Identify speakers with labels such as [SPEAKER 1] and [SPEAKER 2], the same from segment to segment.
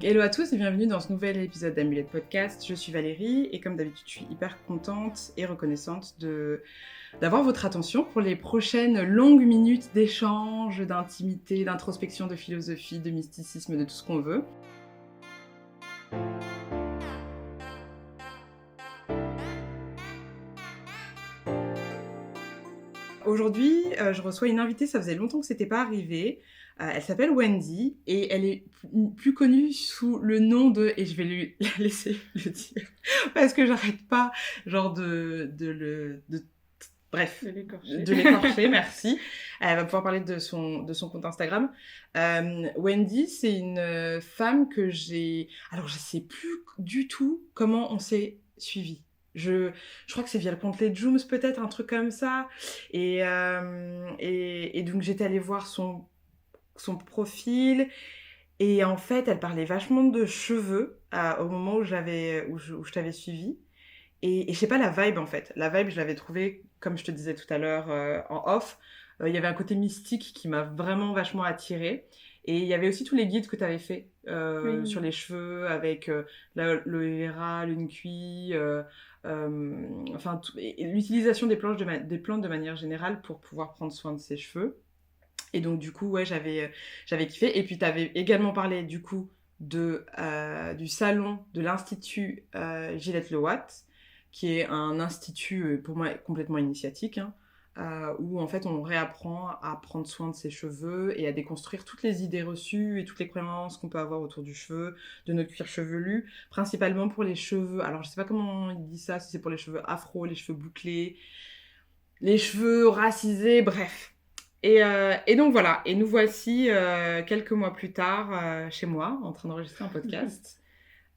[SPEAKER 1] Hello à tous et bienvenue dans ce nouvel épisode d'Amulette Podcast. Je suis Valérie et comme d'habitude, je suis hyper contente et reconnaissante d'avoir votre attention pour les prochaines longues minutes d'échange, d'intimité, d'introspection, de philosophie, de mysticisme, de tout ce qu'on veut. Aujourd'hui, je reçois une invitée, ça faisait longtemps que c'était pas arrivé. Elle s'appelle Wendy et elle est plus connue sous le nom de... Et je vais lui la laisser le dire parce que j'arrête pas genre bref, de l'écorcher, merci. Elle va pouvoir parler de son compte Instagram. Wendy, c'est une femme que j'ai... Alors, je sais plus du tout comment on s'est suivis. Je crois que c'est via le compte Les Jooms, peut-être, un truc comme ça. Et donc, j'étais allée voir son profil. Et en fait, elle parlait vachement de cheveux au moment où je t'avais suivi. Et je sais pas, la vibe, en fait. La vibe, je l'avais trouvée, comme je te disais tout à l'heure en off, il y avait un côté mystique qui m'a vraiment vachement attirée. Et il y avait aussi tous les guides que tu avais fait sur les cheveux, avec l'aloe vera, l'unqui, enfin, l'utilisation des plantes de manière générale pour pouvoir prendre soin de ses cheveux. Et donc, du coup, ouais, j'avais kiffé. Et puis, tu avais également parlé, du coup, du salon de l'Institut Gillette Le Watt, qui est un institut, pour moi, complètement initiatique, hein, où, en fait, on réapprend à prendre soin de ses cheveux et à déconstruire toutes les idées reçues et toutes les croyances qu'on peut avoir autour du cheveu, de notre cuir chevelu, principalement pour les cheveux. Alors, je sais pas comment il dit ça, si c'est pour les cheveux afro, les cheveux bouclés, les cheveux racisés, bref. Et donc voilà, et nous voici quelques mois plus tard chez moi, en train d'enregistrer un podcast.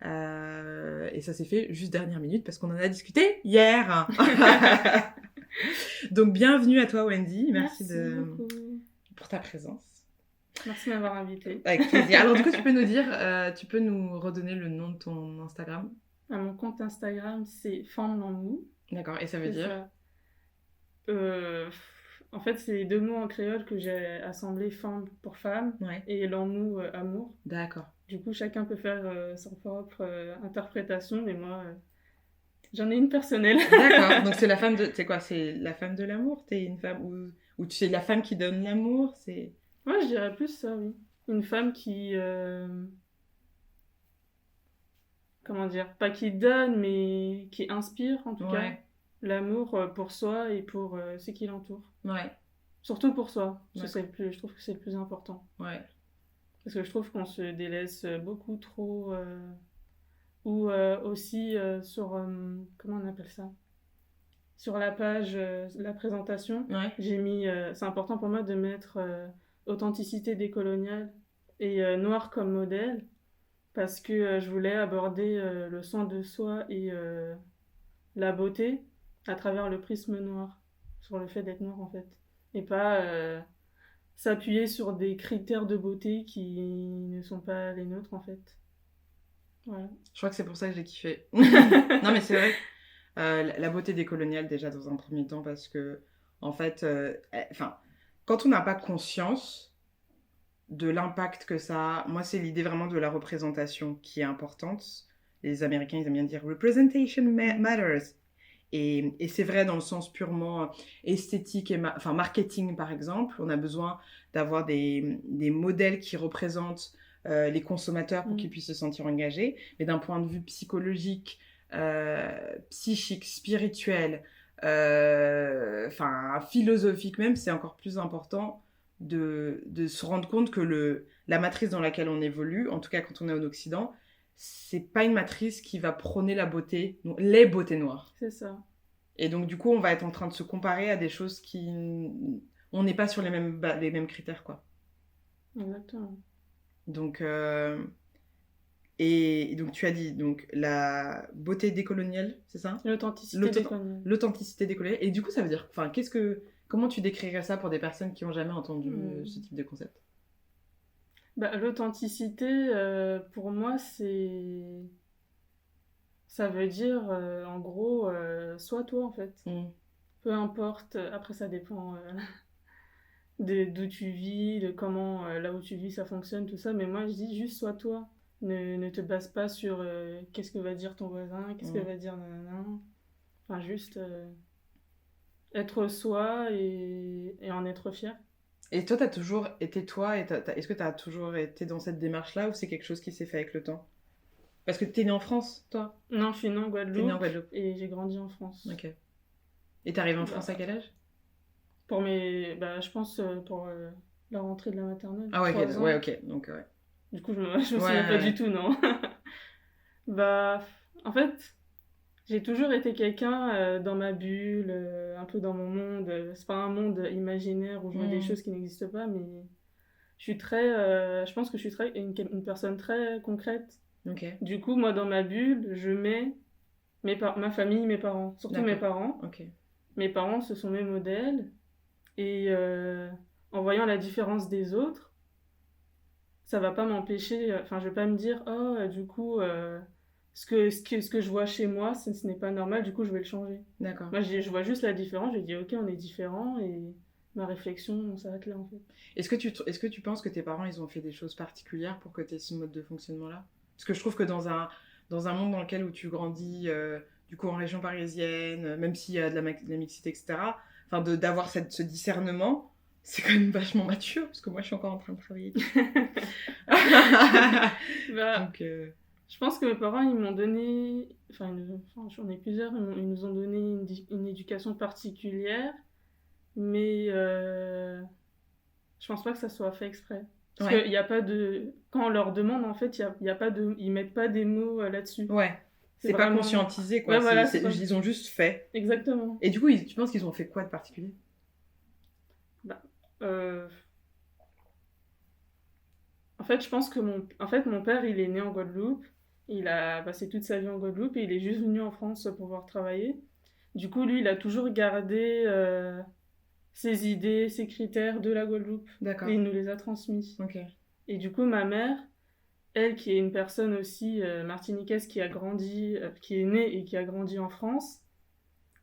[SPEAKER 1] Et ça s'est fait juste dernière minute parce qu'on en a discuté hier. Donc bienvenue à toi Wendy, merci
[SPEAKER 2] beaucoup
[SPEAKER 1] pour ta présence.
[SPEAKER 2] Merci de m'avoir invitée.
[SPEAKER 1] Avec plaisir. Alors du coup tu peux nous redonner le nom de ton Instagram?
[SPEAKER 2] Mon compte Instagram c'est Femme Lamou.
[SPEAKER 1] D'accord, et ça veut dire
[SPEAKER 2] en fait, c'est deux mots en créole que j'ai assemblés, femme pour femme,
[SPEAKER 1] ouais.
[SPEAKER 2] Et l'amou, amour.
[SPEAKER 1] D'accord.
[SPEAKER 2] Du coup, chacun peut faire sa propre interprétation, mais moi, j'en ai une personnelle.
[SPEAKER 1] D'accord, donc c'est la femme de... C'est quoi? C'est la femme de l'amour? T'es une femme ou tu es la femme qui donne l'amour? C'est...
[SPEAKER 2] Moi, je dirais plus ça, oui. Une femme qui... comment dire? Pas qui donne, mais qui inspire, en tout cas. L'amour pour soi et pour ceux qui l'entourent.
[SPEAKER 1] Ouais.
[SPEAKER 2] Surtout pour soi. Je trouve que c'est le plus important.
[SPEAKER 1] Ouais.
[SPEAKER 2] Parce que je trouve qu'on se délaisse beaucoup trop. Ou aussi sur. Comment on appelle ça? Sur la page, la présentation, j'ai mis. C'est important pour moi de mettre authenticité décoloniale et noir comme modèle. Parce que je voulais aborder le soin de soi et la beauté à travers le prisme noir, sur le fait d'être noir en fait, et pas s'appuyer sur des critères de beauté qui ne sont pas les nôtres en fait. Voilà.
[SPEAKER 1] Je crois que c'est pour ça que j'ai kiffé. Non mais c'est vrai, la beauté décoloniale déjà dans un premier temps parce que en fait, quand on n'a pas conscience de l'impact que ça a, moi c'est l'idée vraiment de la représentation qui est importante. Les Américains ils aiment bien dire representation matters. Et c'est vrai dans le sens purement esthétique et marketing par exemple. On a besoin d'avoir des modèles qui représentent les consommateurs pour qu'ils puissent se sentir engagés. Mais d'un point de vue psychologique, psychique, spirituel, philosophique même, c'est encore plus important de se rendre compte que la matrice dans laquelle on évolue, en tout cas quand on est en Occident, c'est pas une matrice qui va prôner la beauté, les beautés noires.
[SPEAKER 2] C'est ça.
[SPEAKER 1] Et donc, du coup, on va être en train de se comparer à des choses qui... On n'est pas sur les mêmes critères, quoi.
[SPEAKER 2] Exactement.
[SPEAKER 1] Donc, et donc, tu as dit donc, la beauté décoloniale, c'est ça? L'authenticité décoloniale. Et du coup, ça veut dire... Enfin, comment tu décrirais ça pour des personnes qui n'ont jamais entendu ce type de concept?
[SPEAKER 2] L'authenticité, pour moi, ça veut dire, en gros, sois toi, en fait. Peu importe, après ça dépend d'où tu vis, de comment, là où tu vis, ça fonctionne, tout ça. Mais moi, je dis juste sois toi. Ne te base pas sur qu'est-ce que va dire ton voisin, qu'est-ce que va dire nanana. Enfin, juste être soi et en être fier.
[SPEAKER 1] Et toi, t'as toujours été toi, et est-ce que t'as toujours été dans cette démarche-là, ou c'est quelque chose qui s'est fait avec le temps? Parce que t'es née en France, toi?
[SPEAKER 2] Non, je suis née en
[SPEAKER 1] T'es née en
[SPEAKER 2] Guadeloupe
[SPEAKER 1] Guadeloupe.
[SPEAKER 2] et j'ai grandi en France.
[SPEAKER 1] Ok. Et t'es arrivée en France à quel âge?
[SPEAKER 2] Pour mes... Bah, je pense pour la rentrée de la maternelle.
[SPEAKER 1] Ah ouais,
[SPEAKER 2] 3 ans.
[SPEAKER 1] ouais, ok. Donc, ouais.
[SPEAKER 2] Du coup, je me souviens pas du tout, non. Bah, en fait, j'ai toujours été quelqu'un dans ma bulle, un peu dans mon monde. C'est pas un monde imaginaire où je vois des choses qui n'existent pas, mais je suis très... je pense que je suis une personne très concrète.
[SPEAKER 1] Ok.
[SPEAKER 2] Du coup, moi, dans ma bulle, je mets ma famille, mes parents. Surtout mes parents.
[SPEAKER 1] Ok.
[SPEAKER 2] Mes parents, ce sont mes modèles. Et en voyant la différence des autres, ça va pas m'empêcher... Enfin, je vais pas me dire, oh, du coup... ce que je vois chez moi, ce n'est pas normal, du coup je vais le changer.
[SPEAKER 1] D'accord.
[SPEAKER 2] Moi je vois juste la différence, je dis ok, on est différents et ma réflexion on s'arrête là en fait.
[SPEAKER 1] Est-ce que tu penses que tes parents ils ont fait des choses particulières pour que tu aies ce mode de fonctionnement là? Parce que je trouve que dans un monde dans lequel où tu grandis du coup en région parisienne, même s'il y a de la mixité, etc., enfin d'avoir ce discernement, c'est quand même vachement mature, parce que moi je suis encore en train de travailler.
[SPEAKER 2] Bah,
[SPEAKER 1] donc,
[SPEAKER 2] je pense que mes parents, ils m'ont donné... Enfin, j'en ai plusieurs, ils nous ont donné une éducation particulière, mais je pense pas que ça soit fait exprès. Parce qu'il y a pas de... Quand on leur demande, en fait, il y a pas de... Ils mettent pas des mots là-dessus.
[SPEAKER 1] Ouais. C'est vraiment... pas conscientisé, quoi.
[SPEAKER 2] Ouais, voilà,
[SPEAKER 1] ils ont juste fait.
[SPEAKER 2] Exactement.
[SPEAKER 1] Et du coup, tu penses qu'ils ont fait quoi de particulier?
[SPEAKER 2] Bah, en fait, je pense que mon père, il est né en Guadeloupe. Il a passé toute sa vie en Guadeloupe et il est juste venu en France pour pouvoir travailler. Du coup, lui, il a toujours gardé ses idées, ses critères de la Guadeloupe.
[SPEAKER 1] D'accord.
[SPEAKER 2] Et il nous les a transmis.
[SPEAKER 1] Ok.
[SPEAKER 2] Et du coup, ma mère, elle qui est une personne aussi martiniquaise qui a grandi, qui est née et qui a grandi en France,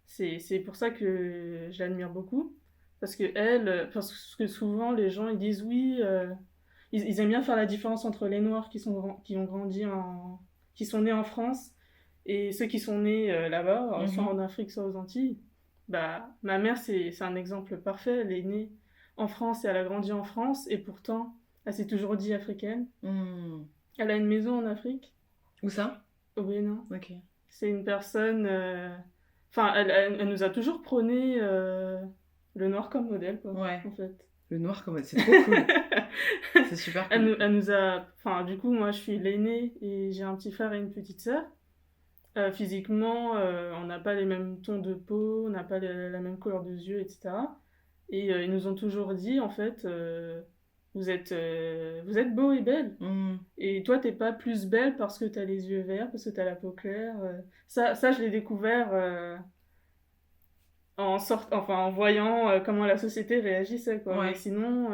[SPEAKER 2] c'est pour ça que je l'admire beaucoup. Parce que souvent les gens ils disent oui, ils aiment bien faire la différence entre les Noirs qui ont grandi qui sont nés en France et ceux qui sont nés là-bas, soit en Afrique, soit aux Antilles. Bah, ma mère, c'est un exemple parfait. Elle est née en France et elle a grandi en France et pourtant, elle s'est toujours dit africaine. Elle a une maison en Afrique.
[SPEAKER 1] Où ça?
[SPEAKER 2] Au Bénin.
[SPEAKER 1] Ok.
[SPEAKER 2] C'est une personne... Enfin, elle nous a toujours prôné le noir comme modèle, quoi,
[SPEAKER 1] ouais.
[SPEAKER 2] En fait.
[SPEAKER 1] Le noir comme modèle, c'est trop cool. C'est super cool.
[SPEAKER 2] Elle nous a... Enfin, du coup, moi, je suis l'aînée et j'ai un petit frère et une petite sœur. Physiquement, on n'a pas les mêmes tons de peau, on n'a pas la même couleur de yeux, etc. Et ils nous ont toujours dit, en fait, vous êtes beau et belle. Et toi, t'es pas plus belle parce que t'as les yeux verts, parce que t'as la peau claire. Ça, je l'ai découvert en voyant comment la société réagissait, quoi.
[SPEAKER 1] Ouais.
[SPEAKER 2] Mais sinon,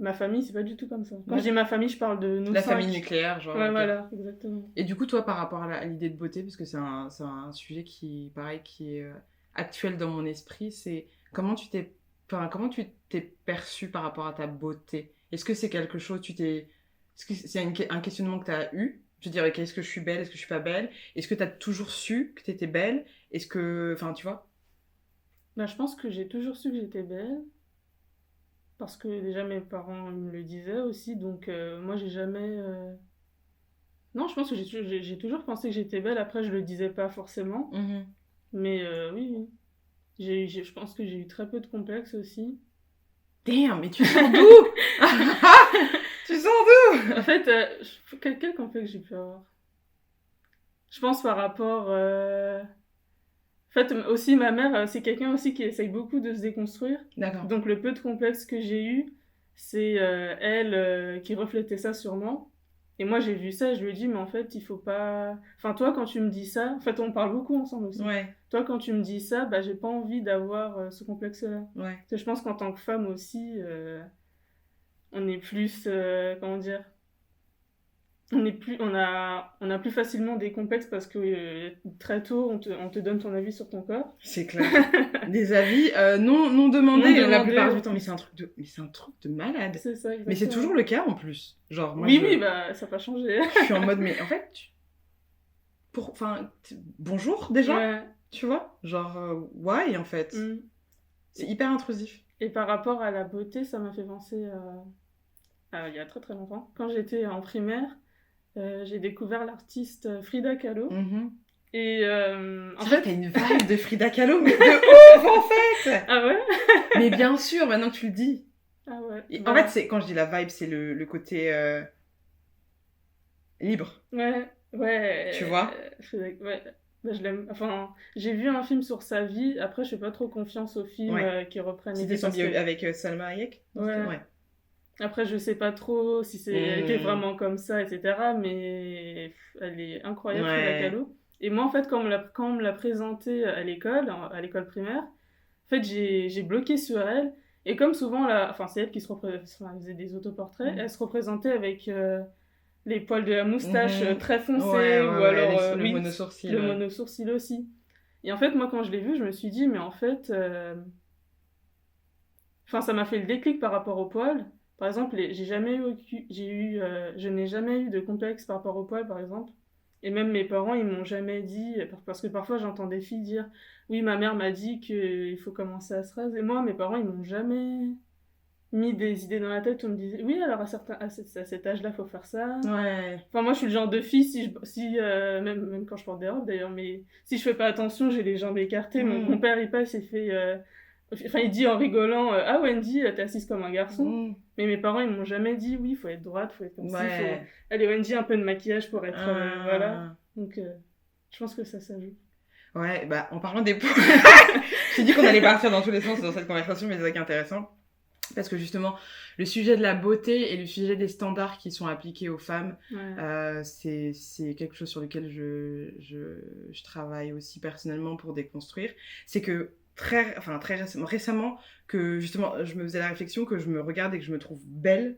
[SPEAKER 2] ma famille, c'est pas du tout comme ça. Quand je dis ma famille, je parle de nous
[SPEAKER 1] la
[SPEAKER 2] 5.
[SPEAKER 1] famille nucléaire, genre.
[SPEAKER 2] Ouais, okay. Voilà, exactement.
[SPEAKER 1] Et du coup, toi, par rapport à l'idée de beauté, parce que c'est un sujet qui, pareil, qui est actuel dans mon esprit, c'est comment tu t'es perçue par rapport à ta beauté? Est-ce que c'est quelque chose, est-ce que c'est un questionnement que tu as eu? Je dirais, est-ce que je suis belle, est-ce que je suis pas belle? Est-ce que tu as toujours su que tu étais belle? Est-ce que, enfin, tu vois?
[SPEAKER 2] Bah, je pense que j'ai toujours su que j'étais belle. Parce que déjà mes parents me le disaient aussi, donc moi j'ai jamais... Non, je pense que j'ai toujours pensé que j'étais belle, après je le disais pas forcément. Mais oui. Je pense que j'ai eu très peu de complexes aussi.
[SPEAKER 1] Damn, mais tu sors d'où? Tu sors d'où?
[SPEAKER 2] En fait, quel complexe j'ai pu avoir? Je pense par rapport... En fait, aussi, ma mère, c'est quelqu'un aussi qui essaye beaucoup de se déconstruire.
[SPEAKER 1] D'accord.
[SPEAKER 2] Donc, le peu de complexes que j'ai eu, c'est elle qui reflétait ça sur moi. Et moi, j'ai vu ça, je lui ai dit, mais en fait, il faut pas... Enfin, toi, quand tu me dis ça... En fait, on parle beaucoup ensemble aussi.
[SPEAKER 1] Ouais.
[SPEAKER 2] Toi, quand tu me dis ça, bah, j'ai pas envie d'avoir ce complexe-là.
[SPEAKER 1] Ouais.
[SPEAKER 2] Parce que je pense qu'en tant que femme aussi, on est plus... comment dire? on a plus facilement des complexes parce que très tôt, on te donne ton avis sur ton corps.
[SPEAKER 1] C'est clair. Des avis non demandés la plupart du temps. Mais c'est un truc de malade.
[SPEAKER 2] C'est ça, exactement.
[SPEAKER 1] Mais c'est toujours le cas en plus. Genre, moi,
[SPEAKER 2] oui, bah, ça n'a pas changé.
[SPEAKER 1] Je suis en mode, mais en fait, bonjour déjà, ouais. Tu vois, genre, why en fait. C'est hyper intrusif.
[SPEAKER 2] Et par rapport à la beauté, ça m'a fait penser il y a très très longtemps. Quand j'étais en primaire, j'ai découvert l'artiste Frida Kahlo. Et en fait,
[SPEAKER 1] t'as une vibe de Frida Kahlo, mais de ouf en fait.
[SPEAKER 2] Ah ouais.
[SPEAKER 1] Mais bien sûr, maintenant que tu le dis.
[SPEAKER 2] Ah ouais.
[SPEAKER 1] Et en fait, quand je dis la vibe, c'est le côté libre.
[SPEAKER 2] Ouais.
[SPEAKER 1] Tu vois.
[SPEAKER 2] Ouais. Bah, je l'aime. Enfin, j'ai vu un film sur sa vie. Après, je fais pas trop confiance aux films qui reprennent.
[SPEAKER 1] C'était son avec Salma Hayek.
[SPEAKER 2] Ouais. Après, je sais pas trop si c'est elle qui est vraiment comme ça, etc. Mais elle est incroyable, Frida Kahlo. Et moi, en fait, quand on me l'a présentée à l'école primaire, en fait, j'ai bloqué sur elle. Et comme souvent, c'est elle qui elle faisait des autoportraits, elle se représentait avec les poils de la moustache très foncés, ou alors
[SPEAKER 1] le monosourcil.
[SPEAKER 2] Le monosourcil aussi. Et en fait, moi, quand je l'ai vu, je me suis dit, mais en fait, ça m'a fait le déclic par rapport aux poils. Par exemple, je n'ai jamais eu de complexe par rapport aux poils, par exemple. Et même mes parents, ils m'ont jamais dit, parce que parfois j'entends des filles dire, oui, ma mère m'a dit qu'il faut commencer à se raser. Et moi, mes parents, ils m'ont jamais mis des idées dans la tête où on me disait, oui, alors à cet âge-là, faut faire ça.
[SPEAKER 1] Ouais.
[SPEAKER 2] Enfin, moi, je suis le genre de fille, même quand je porte des robes d'ailleurs, mais si je fais pas attention, j'ai les jambes écartées. Mon père, il passe, il fait... il dit en rigolant, ah Wendy, t'es assise comme un garçon. Mais mes parents, ils m'ont jamais dit, oui, il faut être droite, faut être comme ça. Allez, Wendy, un peu de maquillage pour être... voilà. Donc, je pense que ça joue.
[SPEAKER 1] Ouais, bah, en parlant des poils, j'ai dit qu'on allait partir dans tous les sens dans cette conversation, mais c'est ça qui est intéressant. Parce que justement, le sujet de la beauté et le sujet des standards qui sont appliqués aux femmes, c'est quelque chose sur lequel je travaille aussi personnellement pour déconstruire. C'est que très récemment, que justement, je me faisais la réflexion que je me regarde et que je me trouve belle,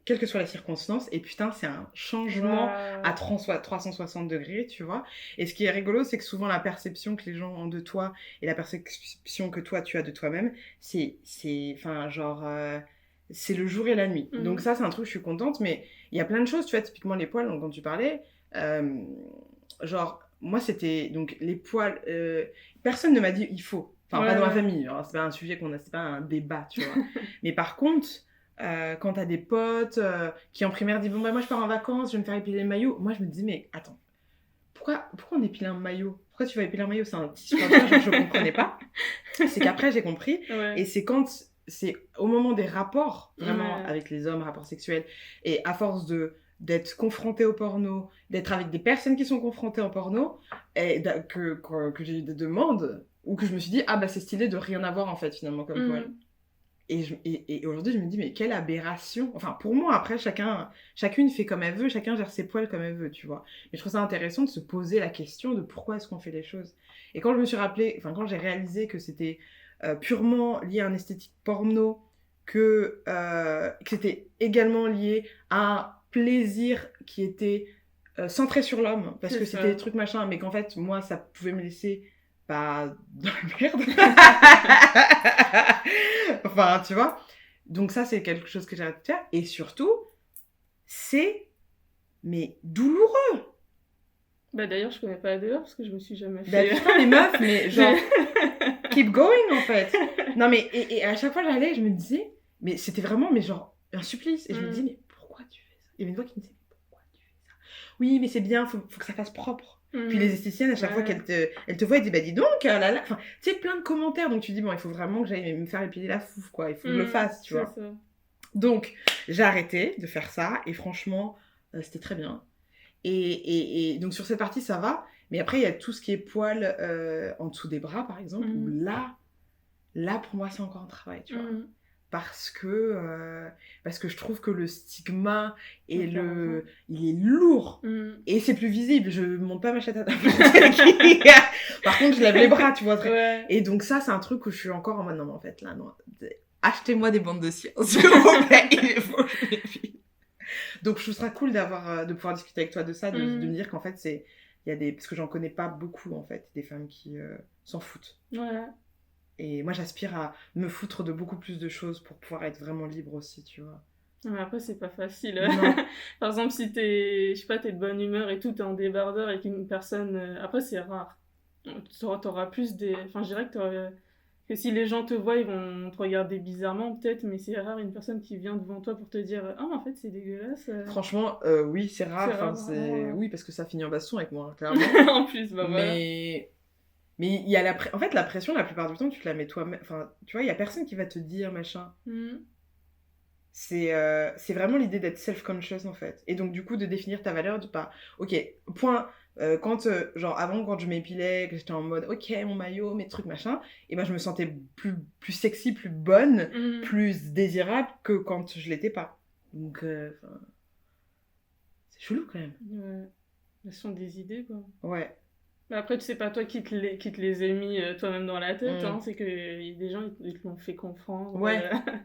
[SPEAKER 1] quelle que soit la circonstance, et putain, c'est un changement à 360 degrés, tu vois. Et ce qui est rigolo, c'est que souvent la perception que les gens ont de toi et la perception que toi, tu as de toi-même, c'est le jour et la nuit. Donc ça, c'est un truc, je suis contente, mais il y a plein de choses, tu vois, typiquement les poils, donc, quand tu parlais, moi, c'était, donc, les poils, personne ne m'a dit, il faut, pas dans ma famille, alors, c'est pas un sujet c'est pas un débat, tu vois. Mais par contre, quand t'as des potes qui en primaire disent, bon, bah, moi, je pars en vacances, je vais me faire épiler le maillot. Moi, je me dis, mais attends, pourquoi on épile un maillot ? Pourquoi tu vas épiler un maillot ? C'est un tissu, je comprenais pas. C'est qu'après, j'ai compris. Et c'est c'est au moment des rapports, vraiment, avec les hommes, rapports sexuels, et à force d'être confronté au porno, d'être avec des personnes qui sont confrontées au porno, et que j'ai eu des demandes, ou que je me suis dit, ah bah c'est stylé de rien avoir en fait, finalement, comme poil. Et aujourd'hui, je me dis, mais quelle aberration. Enfin, pour moi, après, chacune fait comme elle veut, chacun gère ses poils comme elle veut, tu vois. Mais je trouve ça intéressant de se poser la question de pourquoi est-ce qu'on fait les choses. Et quand quand j'ai réalisé que c'était purement lié à un esthétique porno, que c'était également lié à un plaisir qui était centré sur l'homme, parce que c'était des trucs machin, mais qu'en fait, moi, ça pouvait me laisser pas dans la merde. Enfin, tu vois. Donc ça, c'est quelque chose que j'ai arrêté de faire. Et surtout, c'est douloureux.
[SPEAKER 2] Bah d'ailleurs, je connais pas la douleur parce que je me suis jamais fait...
[SPEAKER 1] Bah putain, les meufs, mais genre... keep going, en fait. Non, mais... Et à chaque fois, j'allais, je me disais... Mais c'était vraiment, genre, un supplice. Et je me disais, mais pourquoi tu fais ça ? Il y avait une voix qui me disait, mais pourquoi tu fais ça ? Oui, mais c'est bien, faut que ça fasse propre. Puis les esthéticiennes, à chaque fois qu'elles te voient, elles disent, bah dis donc, là. Enfin, tu sais, plein de commentaires. Donc tu dis, bon, il faut vraiment que j'aille me faire épiler la fouffe, quoi. Il faut que je le fasse, tu vois. Ça. Donc, j'ai arrêté de faire ça. Et franchement, c'était très bien. Et donc, sur cette partie, ça va. Mais après, il y a tout ce qui est poils en dessous des bras, par exemple, où là, pour moi, c'est encore un travail, tu vois. Parce que je trouve que le stigma et il est lourd et c'est plus visible. Je monte pas ma chatte à table. Par contre, je lève les bras, tu vois. Et donc ça, c'est un truc où je suis encore en mode non, mais en fait là, non. Achetez-moi des bandes de cire, s'il vous plaît. Il faut que je m'épile. Donc, je trouve ça cool de pouvoir discuter avec toi de ça, de me dire qu'en fait, parce que j'en connais pas beaucoup, en fait, des femmes qui s'en foutent.
[SPEAKER 2] Ouais.
[SPEAKER 1] Et moi, j'aspire à me foutre de beaucoup plus de choses pour pouvoir être vraiment libre aussi, tu vois.
[SPEAKER 2] Mais après, c'est pas facile. Non. Par exemple, si je sais pas, t'es de bonne humeur et tout, t'es en débardeur avec une personne... Après, c'est rare. T'auras plus des... Enfin, je dirais que si les gens te voient, ils vont te regarder bizarrement, peut-être, mais c'est rare une personne qui vient devant toi pour te dire « Ah, en fait, c'est dégueulasse. »
[SPEAKER 1] Franchement, oui, c'est rare. Oui, parce que ça finit en baston avec moi, clairement.
[SPEAKER 2] En plus, bah voilà.
[SPEAKER 1] Mais il y a en fait, la pression, la plupart du temps, tu te la mets toi-même. Enfin, tu vois, il y a personne qui va te dire machin. C'est vraiment l'idée d'être self-conscious, en fait. Et donc, du coup, de définir ta valeur, ok, point. Genre, avant, quand je m'épilais, que j'étais en mode, ok, mon maillot, mes trucs, machin, et ben, je me sentais plus sexy, plus bonne, plus désirable que quand je l'étais pas. Donc, c'est chelou, quand même.
[SPEAKER 2] Ouais. Ce sont des idées, quoi.
[SPEAKER 1] Ouais.
[SPEAKER 2] Mais après, tu sais pas toi qui te les ai mis toi-même dans la tête, hein, c'est que y a des gens, ils te l'ont fait comprendre.
[SPEAKER 1] Ouais,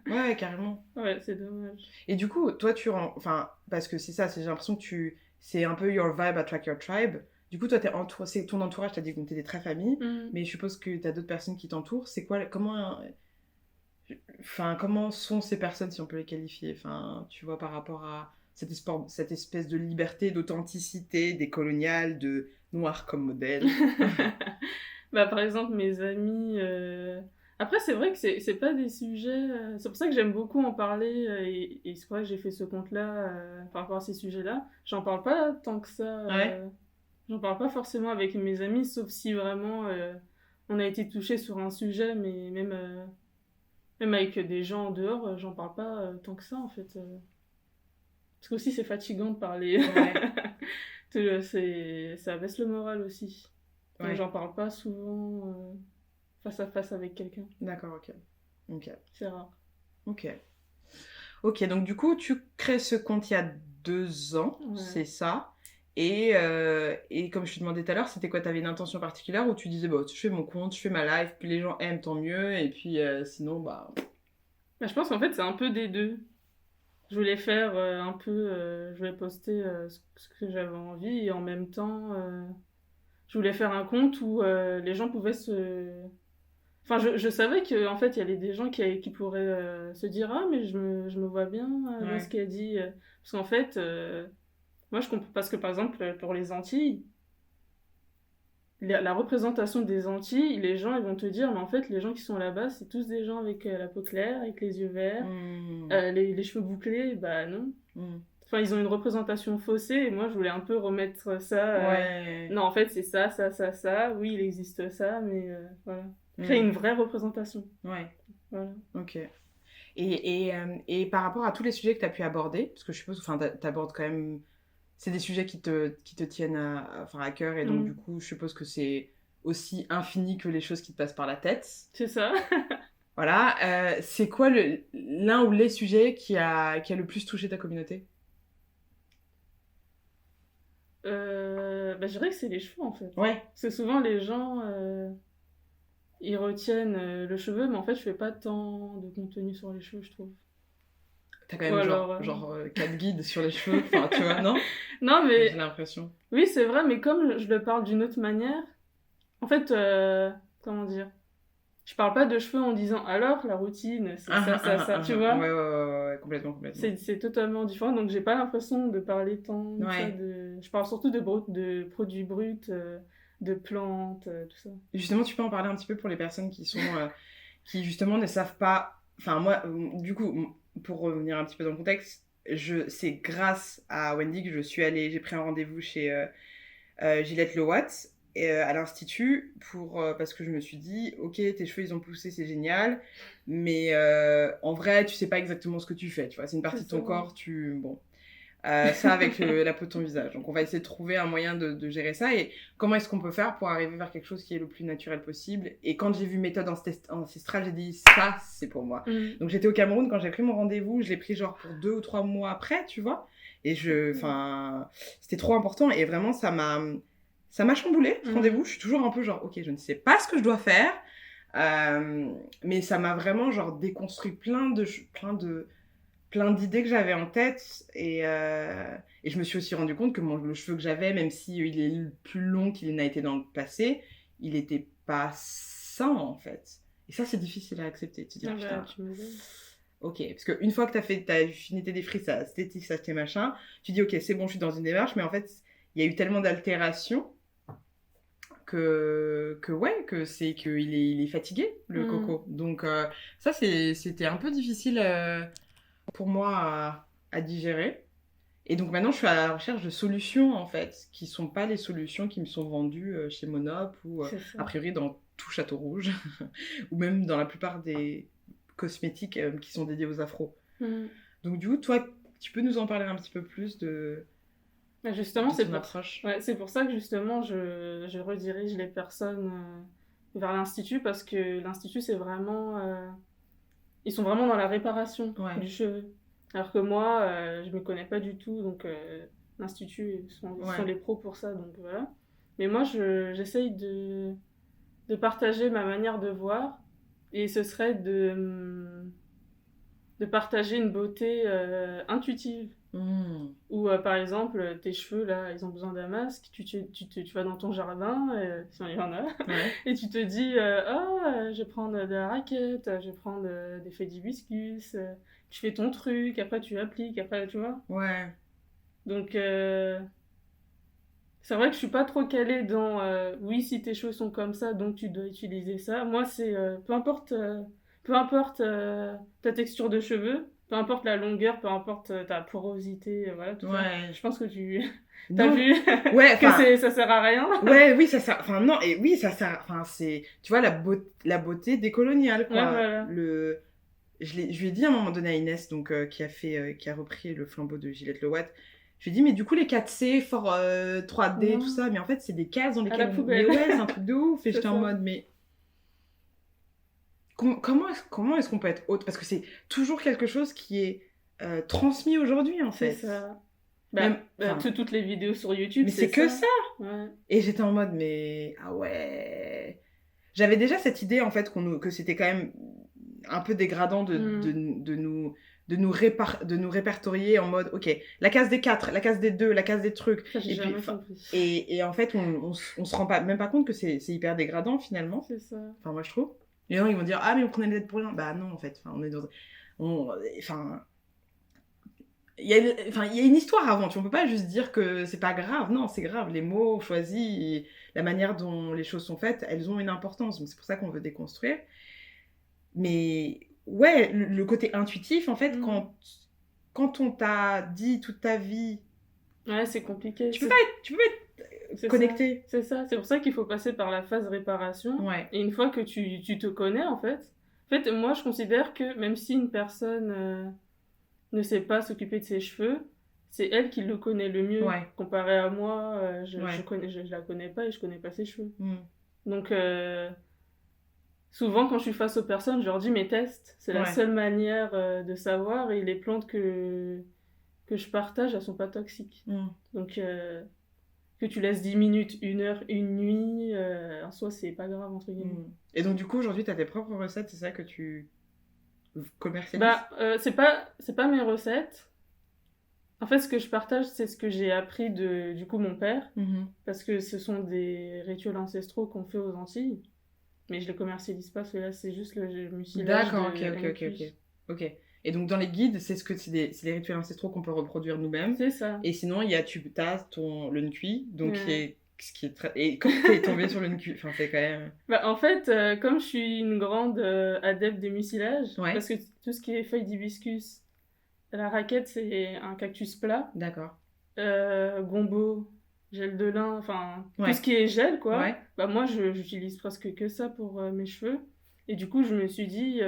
[SPEAKER 1] ouais, carrément.
[SPEAKER 2] Ouais, c'est dommage.
[SPEAKER 1] Et du coup, toi, enfin, parce que c'est ça, j'ai l'impression que c'est un peu your vibe attract your tribe. Du coup, toi, c'est ton entourage, t'as dit que t'étais très famille, mais je suppose que t'as d'autres personnes qui t'entourent. C'est quoi, comment sont ces personnes, si on peut les qualifier, enfin, tu vois, par rapport à cette espèce de liberté, d'authenticité, décoloniale, de noir comme modèle.
[SPEAKER 2] Bah, par exemple, mes amis... Après, c'est vrai que c'est pas des sujets... C'est pour ça que j'aime beaucoup en parler, et c'est pour ça que j'ai fait ce compte-là par rapport à ces sujets-là. J'en parle pas tant que ça. J'en parle pas forcément avec mes amis, sauf si vraiment on a été touché sur un sujet, mais même avec des gens en dehors, j'en parle pas tant que ça, en fait. Parce que aussi, c'est fatigant de parler. Ça baisse le moral aussi. Donc, j'en parle pas souvent face à face avec quelqu'un.
[SPEAKER 1] D'accord, ok.
[SPEAKER 2] C'est rare.
[SPEAKER 1] Ok, donc du coup, tu crées ce compte il y a 2 ans, c'est ça. Et comme je te demandais tout à l'heure, c'était quoi? T'avais une intention particulière ou tu disais, bah, je fais mon compte, je fais ma life, puis les gens aiment, tant mieux, et puis sinon, bah...
[SPEAKER 2] Je pense qu'en fait, c'est un peu des deux. Je voulais faire un peu... je voulais poster ce que j'avais envie, et en même temps, je voulais faire un compte où les gens pouvaient se... Enfin, je savais qu'en fait, il y avait des gens qui pourraient se dire « Ah, mais je me vois bien dans ce qu'elle dit. » Parce qu'en fait... Moi, je comprends. Parce que, par exemple, pour les Antilles, la représentation des Antilles, les gens, ils vont te dire, mais en fait, les gens qui sont là-bas, c'est tous des gens avec la peau claire, avec les yeux verts, les cheveux bouclés, bah non. Enfin, ils ont une représentation faussée, et moi, je voulais un peu remettre ça. Non, en fait, c'est ça, ça, ça, ça. Oui, il existe ça, mais voilà. Créer une vraie représentation.
[SPEAKER 1] Ouais.
[SPEAKER 2] Voilà.
[SPEAKER 1] Ok. Et par rapport à tous les sujets que tu as pu aborder, parce que je suppose, enfin, t'abordes quand même... C'est des sujets qui te tiennent à cœur, et donc du coup, je suppose que c'est aussi infini que les choses qui te passent par la tête.
[SPEAKER 2] C'est ça.
[SPEAKER 1] Voilà. C'est quoi l'un ou les sujets qui a le plus touché ta communauté?
[SPEAKER 2] Je dirais que c'est les cheveux, en fait.
[SPEAKER 1] Ouais.
[SPEAKER 2] Parce que souvent, les gens, ils retiennent le cheveu, mais en fait, je fais pas tant de contenu sur les cheveux, je trouve.
[SPEAKER 1] T'as quand même genre 4 guides sur les cheveux, enfin, tu vois, non?
[SPEAKER 2] Non, mais...
[SPEAKER 1] J'ai l'impression.
[SPEAKER 2] Oui, c'est vrai, mais comme je le parle d'une autre manière, en fait, comment dire? Je parle pas de cheveux en disant, alors, la routine, c'est ça, tu vois?
[SPEAKER 1] Ouais, complètement.
[SPEAKER 2] C'est totalement différent, donc j'ai pas l'impression de parler tant de ça. Je parle surtout de produits bruts, de plantes, tout ça.
[SPEAKER 1] Justement, tu peux en parler un petit peu pour les personnes qui qui justement ne savent pas... Enfin, moi, du coup... Pour revenir un petit peu dans le contexte, c'est grâce à Wendy que j'ai pris un rendez-vous chez Gillette Lowatt à l'Institut parce que je me suis dit, ok, tes cheveux ils ont poussé, c'est génial, mais en vrai, tu sais pas exactement ce que tu fais, tu vois, c'est une partie de ton corps, bon. Ça avec la peau de ton visage. Donc on va essayer de trouver un moyen de gérer ça et comment est-ce qu'on peut faire pour arriver vers quelque chose qui est le plus naturel possible. Et quand j'ai vu méthode ancestrale, j'ai dit ça c'est pour moi. Donc j'étais au Cameroun, quand j'ai pris mon rendez-vous, je l'ai pris genre pour 2 ou 3 mois après, tu vois. Et c'était trop important et vraiment ça m'a chamboulé ce rendez-vous. Je suis toujours un peu genre ok, je ne sais pas ce que je dois faire, mais ça m'a vraiment genre déconstruit plein plein d'idées que j'avais en tête et je me suis aussi rendu compte que le cheveu que j'avais, même si il est plus long qu'il n'a été dans le passé, il n'était pas sain en fait. Et ça, c'est difficile à accepter, de se dire putain.
[SPEAKER 2] Tu me dis.
[SPEAKER 1] Ok, parce qu'une fois que t'as fini tes défrises, ça esthétique, ça c'était machin, tu dis ok, c'est bon, je suis dans une démarche, mais en fait, il y a eu tellement d'altérations que c'est qu'il est fatigué, le coco. Donc ça, c'était un peu difficile pour moi à digérer. Et donc maintenant, je suis à la recherche de solutions, en fait, qui sont pas les solutions qui me sont vendues chez Monop ou a priori dans tout Château Rouge, ou même dans la plupart des cosmétiques qui sont dédiés aux afros. Donc du coup, toi, tu peux nous en parler un petit peu plus de
[SPEAKER 2] justement,
[SPEAKER 1] ton approche.
[SPEAKER 2] Ouais, c'est pour ça que justement, je redirige les personnes vers l'Institut, parce que l'Institut, c'est vraiment... ils sont vraiment dans la réparation du cheveu. Alors que moi, je me connais pas du tout, donc l'Institut, ils sont les pros pour ça, donc voilà. Mais moi, j'essaye de partager ma manière de voir, et ce serait de partager une beauté intuitive. Ou par exemple, tes cheveux, là, ils ont besoin d'un masque, tu vas dans ton jardin, si il y en a, et tu te dis, je vais prendre de la raquette, je vais prendre des feuilles d'hibiscus, tu fais ton truc, après tu appliques, après, tu vois.
[SPEAKER 1] Ouais.
[SPEAKER 2] Donc, c'est vrai que je suis pas trop calée dans, oui, si tes cheveux sont comme ça, donc tu dois utiliser ça. Moi, c'est, peu importe ta texture de cheveux, peu importe la longueur, peu importe ta porosité, voilà, tout ça. Je pense que t'as vu que ça sert à rien.
[SPEAKER 1] Oui, ça sert. Enfin, non, et oui, ça sert. Enfin, c'est. Tu vois, la beauté décoloniale, quoi.
[SPEAKER 2] Voilà.
[SPEAKER 1] Je lui ai dit à un moment donné à Inès, donc, qui a repris le flambeau de Gillette Lewatt. Je lui ai dit, mais du coup, les 4C, 3D, tout ça, mais en fait, c'est des cases dans lesquelles. Mais ouais, c'est un truc de ouf. Et j'étais en mode, mais. Comment est-ce qu'on peut être autre ? Parce que c'est toujours quelque chose qui est transmis aujourd'hui, en fait.
[SPEAKER 2] C'est ça. Toutes les vidéos sur YouTube,
[SPEAKER 1] mais c'est que ça. Et j'étais en mode, mais ah ouais. J'avais déjà cette idée, en fait, que c'était quand même un peu dégradant de nous répertorier en mode, ok, la case des 4, la case des 2, la case des trucs.
[SPEAKER 2] Ça,
[SPEAKER 1] et en fait, on se rend même pas compte que c'est hyper dégradant, finalement.
[SPEAKER 2] C'est ça.
[SPEAKER 1] Enfin, moi, je trouve. Les gens, ils vont dire, ah, mais on prenait les aides pour rien. Bah non, en fait. Enfin, on est dans... Enfin... Il y a une histoire avant, on peut pas juste dire que c'est pas grave. Non, c'est grave. Les mots choisis, et la manière dont les choses sont faites, elles ont une importance. Donc c'est pour ça qu'on veut déconstruire. Mais ouais, le côté intuitif, en fait, quand on t'a dit toute ta vie...
[SPEAKER 2] Ouais, c'est compliqué.
[SPEAKER 1] Tu peux pas être connecté.
[SPEAKER 2] C'est ça. C'est pour ça qu'il faut passer par la phase réparation.
[SPEAKER 1] Ouais.
[SPEAKER 2] Et une fois que tu te connais, en fait, moi, je considère que même si une personne... ne sait pas s'occuper de ses cheveux, c'est elle qui le connaît le mieux. Comparé à moi, je la connais pas et je connais pas ses cheveux. Donc, souvent, quand je suis face aux personnes, je leur dis mes tests. C'est la seule manière de savoir, et les plantes que je partage, elles sont pas toxiques. Donc, que tu laisses 10 minutes, 1 heure, une nuit, en soi, c'est pas grave, entre guillemets.
[SPEAKER 1] Et donc, du coup, aujourd'hui, tu as tes propres recettes, c'est ça que tu commercialises ?
[SPEAKER 2] C'est pas mes recettes. En fait, ce que je partage, c'est ce que j'ai appris de, du coup, mon père. Parce que ce sont des rituels ancestraux qu'on fait aux Antilles. Mais je les commercialise pas, ceux-là, c'est juste le mucilage.
[SPEAKER 1] D'accord, ok. Et donc, dans les guides, c'est les rituels ancestraux qu'on peut reproduire nous-mêmes.
[SPEAKER 2] C'est ça.
[SPEAKER 1] Et sinon, tu as le Nkui, donc qui est très... Et comment t'es tombée sur le Nkui ? Enfin, c'est quand même...
[SPEAKER 2] En fait, comme je suis une grande adepte des mucilages, parce que tout ce qui est feuilles d'hibiscus, la raquette, c'est un cactus plat.
[SPEAKER 1] D'accord.
[SPEAKER 2] Gombo, gel de lin, enfin, tout ce qui est gel, quoi. Moi, j'utilise presque que ça pour mes cheveux. Et du coup, je me suis dit...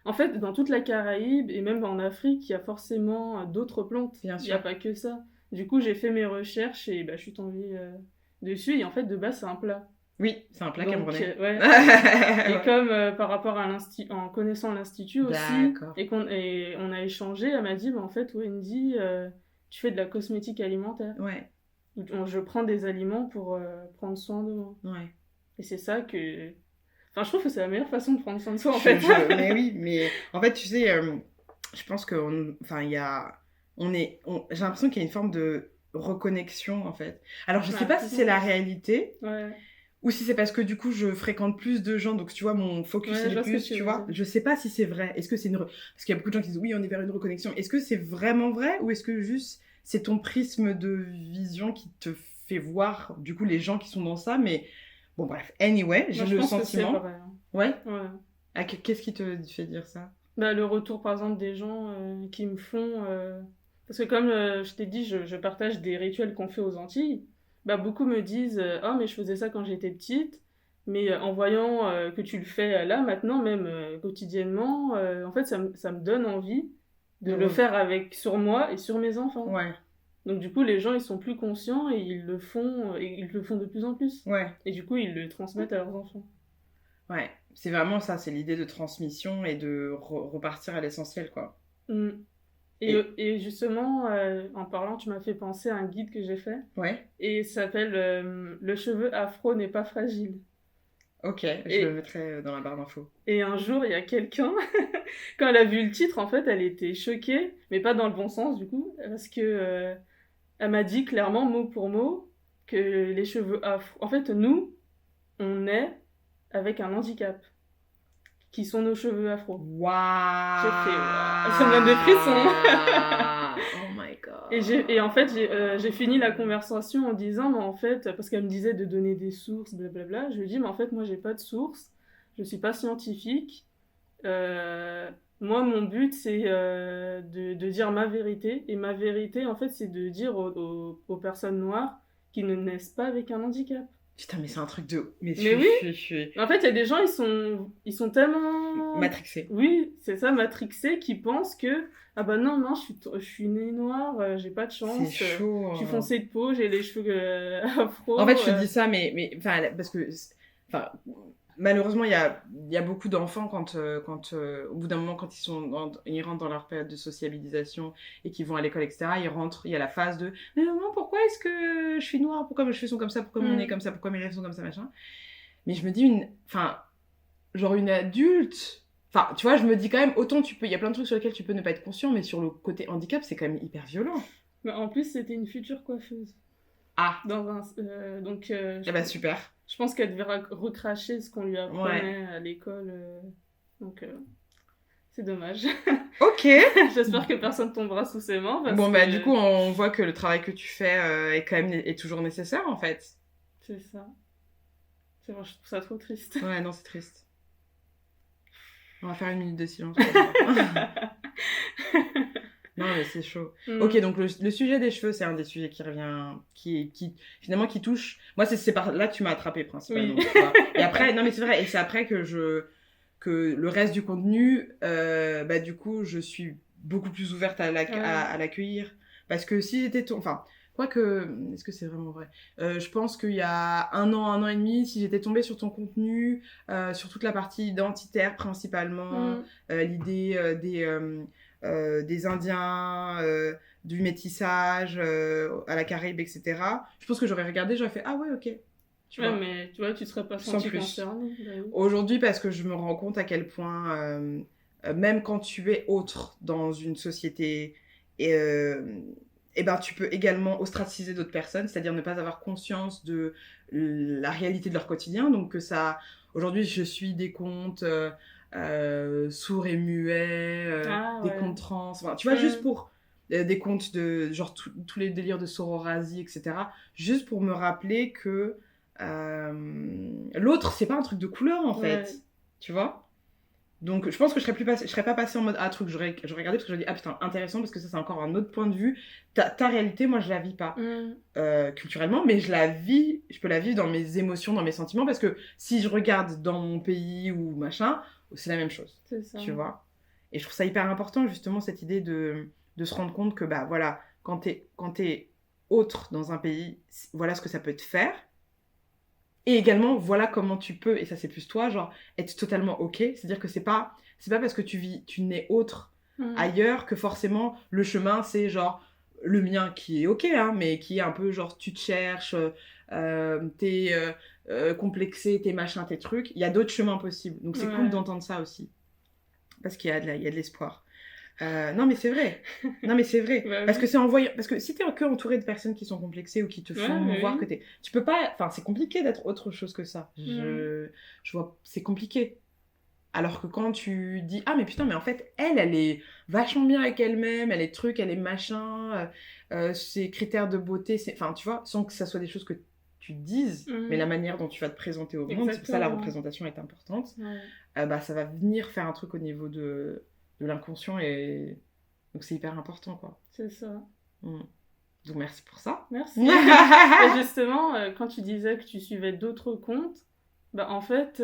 [SPEAKER 2] En fait, dans toute la Caraïbe, et même en Afrique, il y a forcément d'autres plantes. Il n'y a pas que ça. Du coup, j'ai fait mes recherches et je suis tombée... dessus, et en fait de base c'est un plat.
[SPEAKER 1] Oui, c'est un plat camerounais.
[SPEAKER 2] Et comme par rapport en connaissant l'institut aussi, et on a échangé, elle m'a dit en fait Wendy, tu fais de la cosmétique alimentaire. Je prends des aliments pour prendre soin de moi. Et c'est ça que... Enfin, je trouve que c'est la meilleure façon de prendre soin de soi, en fait.
[SPEAKER 1] Mais oui, mais en fait, tu sais, je pense que, enfin, il y a, j'ai l'impression qu'il y a une forme de reconnexion, en fait. Alors, je sais pas si c'est la réalité, ou si c'est parce que, du coup, je fréquente plus de gens, donc, tu vois, mon focus, il est plus, tu vois. Je sais pas si c'est vrai. Est-ce que c'est parce qu'il y a beaucoup de gens qui disent, oui, on est vers une reconnexion. Est-ce que c'est vraiment vrai, ou est-ce que juste, c'est ton prisme de vision qui te fait voir, du coup, les gens qui sont dans ça, mais... Bon, bref. Anyway, j'ai le sentiment...
[SPEAKER 2] Que c'est vrai, hein.
[SPEAKER 1] Ouais. Ah, qu'est-ce qui te fait dire ça?
[SPEAKER 2] Bah, le retour, par exemple, des gens qui me font... Parce que comme je t'ai dit, je partage des rituels qu'on fait aux Antilles. Bah, beaucoup me disent « Oh, mais je faisais ça quand j'étais petite. » Mais en voyant que tu le fais là, maintenant, même quotidiennement, en fait, ça me donne envie de le faire sur moi et sur mes enfants.
[SPEAKER 1] Ouais.
[SPEAKER 2] Donc du coup, les gens, ils sont plus conscients et ils le font de plus en plus.
[SPEAKER 1] Ouais.
[SPEAKER 2] Et du coup, ils le transmettent à leurs enfants.
[SPEAKER 1] Ouais, c'est vraiment ça, c'est l'idée de transmission et de repartir à l'essentiel, quoi.
[SPEAKER 2] Mm. Et justement, en parlant, tu m'as fait penser à un guide que j'ai fait.
[SPEAKER 1] Ouais.
[SPEAKER 2] Et ça s'appelle Le cheveu afro n'est pas fragile.
[SPEAKER 1] Ok, je le mettrai dans la barre d'infos.
[SPEAKER 2] Et un jour, il y a quelqu'un, quand elle a vu le titre, en fait, elle était choquée, mais pas dans le bon sens, du coup, parce que elle m'a dit clairement, mot pour mot, que les cheveux afro... En fait, nous, on est avec un handicap, qui sont nos cheveux afro.
[SPEAKER 1] Waouh!
[SPEAKER 2] J'ai fait waouh, ça me donne des frissons.
[SPEAKER 1] Oh my god!
[SPEAKER 2] Et en fait, j'ai fini la conversation en disant, mais en fait, parce qu'elle me disait de donner des sources, blablabla, je lui ai dit, mais en fait, moi, j'ai pas de sources, je suis pas scientifique. Moi, mon but, c'est de dire ma vérité. Et ma vérité, en fait, c'est de dire aux personnes noires qui ne naissent pas avec un handicap.
[SPEAKER 1] Putain, mais c'est un truc de...
[SPEAKER 2] Mais oui. En fait, il y a des gens, ils sont tellement...
[SPEAKER 1] Matrixés.
[SPEAKER 2] Oui, c'est ça, matrixés, qui pensent que... Ah bah non, je suis née noire, j'ai pas de chance.
[SPEAKER 1] C'est chaud.
[SPEAKER 2] Je suis foncée de peau, j'ai les cheveux afro.
[SPEAKER 1] En fait, je te dis ça, mais enfin, parce que... Enfin, malheureusement, il y a beaucoup d'enfants quand au bout d'un moment, quand ils rentrent dans leur période de sociabilisation et qu'ils vont à l'école, etc., ils rentrent, il y a la phase de « Mais maman, pourquoi est-ce que je suis noire? Pourquoi mes cheveux sont comme ça? Pourquoi mon nez est comme ça? Pourquoi mes lèvres sont comme ça, machin ?» Mais je me dis, genre une adulte... Enfin, tu vois, je me dis quand même, autant il y a plein de trucs sur lesquels tu peux ne pas être conscient, mais sur le côté handicap, c'est quand même hyper violent.
[SPEAKER 2] Mais en plus, c'était une future coiffeuse.
[SPEAKER 1] Ah!
[SPEAKER 2] Donc,
[SPEAKER 1] eh ben, super.
[SPEAKER 2] Je pense qu'elle devait recracher ce qu'on lui apprenait à l'école. Donc, c'est dommage.
[SPEAKER 1] Ok.
[SPEAKER 2] J'espère que personne tombera sous ses mains.
[SPEAKER 1] Bon, bah, du coup, on voit que le travail que tu fais est toujours nécessaire, en fait.
[SPEAKER 2] C'est ça. C'est vrai, je trouve ça trop triste.
[SPEAKER 1] Ouais, non, c'est triste. On va faire 1 minute de silence. Non, mais c'est chaud. Ok, donc le sujet des cheveux, c'est un des sujets qui revient, qui finalement qui touche. Moi, c'est par là que tu m'as attrapé principalement.
[SPEAKER 2] Oui.
[SPEAKER 1] Tu vois. Et après, non mais c'est vrai. Et c'est après que le reste du contenu, bah du coup, je suis beaucoup plus ouverte à l'accueillir, parce que si j'étais, enfin. Quoique, est-ce que c'est vraiment vrai? Je pense qu'il y a 1 an et demi, si j'étais tombée sur ton contenu, sur toute la partie identitaire principalement, l'idée des Indiens, du métissage, à la Caraïbe, etc. Je pense que j'aurais regardé, j'aurais fait « Ah ouais, ok ».
[SPEAKER 2] Tu vois, mais tu vois, tu serais pas sentie concernée.
[SPEAKER 1] Aujourd'hui, parce que je me rends compte à quel point, même quand tu es autre dans une société, et ben, tu peux également ostraciser d'autres personnes, c'est-à-dire ne pas avoir conscience de la réalité de leur quotidien. Donc que ça, aujourd'hui, je suis des comptes sourds et muets, des comptes trans, enfin, tu vois, juste pour des comptes de genre tous les délires de sororasie, etc. Juste pour me rappeler que l'autre, c'est pas un truc de couleur, en fait, tu vois. Donc, je pense que je serais pas passée en mode truc. J'aurais regardé parce que je me dis, ah putain, intéressant, parce que ça, c'est encore un autre point de vue. Ta réalité, moi, je la vis pas culturellement, mais je peux la vivre dans mes émotions, dans mes sentiments, parce que si je regarde dans mon pays ou machin, c'est la même chose.
[SPEAKER 2] C'est ça.
[SPEAKER 1] Tu vois. Et je trouve ça hyper important, justement, cette idée de se rendre compte que, bah voilà, quand t'es autre dans un pays, voilà ce que ça peut te faire. Et également, voilà comment tu peux, et ça c'est plus toi, genre, être totalement ok. C'est-à-dire que c'est pas parce que tu nais autre ailleurs que forcément le chemin c'est genre le mien qui est ok, hein, mais qui est un peu genre tu te cherches, t'es complexé, t'es machin, tes trucs. Il y a d'autres chemins possibles. Donc c'est cool d'entendre ça aussi. Parce qu'il y a de l'espoir. Non, mais c'est vrai. Non, mais c'est vrai.
[SPEAKER 2] Bah
[SPEAKER 1] Parce
[SPEAKER 2] oui.
[SPEAKER 1] que c'est en voyant... Parce que si t'es que entouré de personnes qui sont complexées ou qui te font
[SPEAKER 2] Ouais,
[SPEAKER 1] voir
[SPEAKER 2] oui.
[SPEAKER 1] que t'es... Tu peux pas... Enfin, c'est compliqué d'être autre chose que ça.
[SPEAKER 2] Mm.
[SPEAKER 1] Je vois... C'est compliqué. Alors que quand tu dis, ah mais putain, mais en fait, elle est vachement bien avec elle-même, elle est truc, elle est machin, ses critères de beauté, c'est... Enfin, tu vois, sans que ça soit des choses que tu dises, mais la
[SPEAKER 2] Mm.
[SPEAKER 1] manière dont tu vas te présenter au monde, c'est pour ça la
[SPEAKER 2] Exactement.
[SPEAKER 1] représentation est importante,
[SPEAKER 2] Ouais.
[SPEAKER 1] bah ça va venir faire un truc au niveau de l'inconscient et... Donc c'est hyper important, quoi.
[SPEAKER 2] C'est ça.
[SPEAKER 1] Mm. Donc merci pour ça.
[SPEAKER 2] Merci. Et justement, quand tu disais que tu suivais d'autres comptes, bah en fait,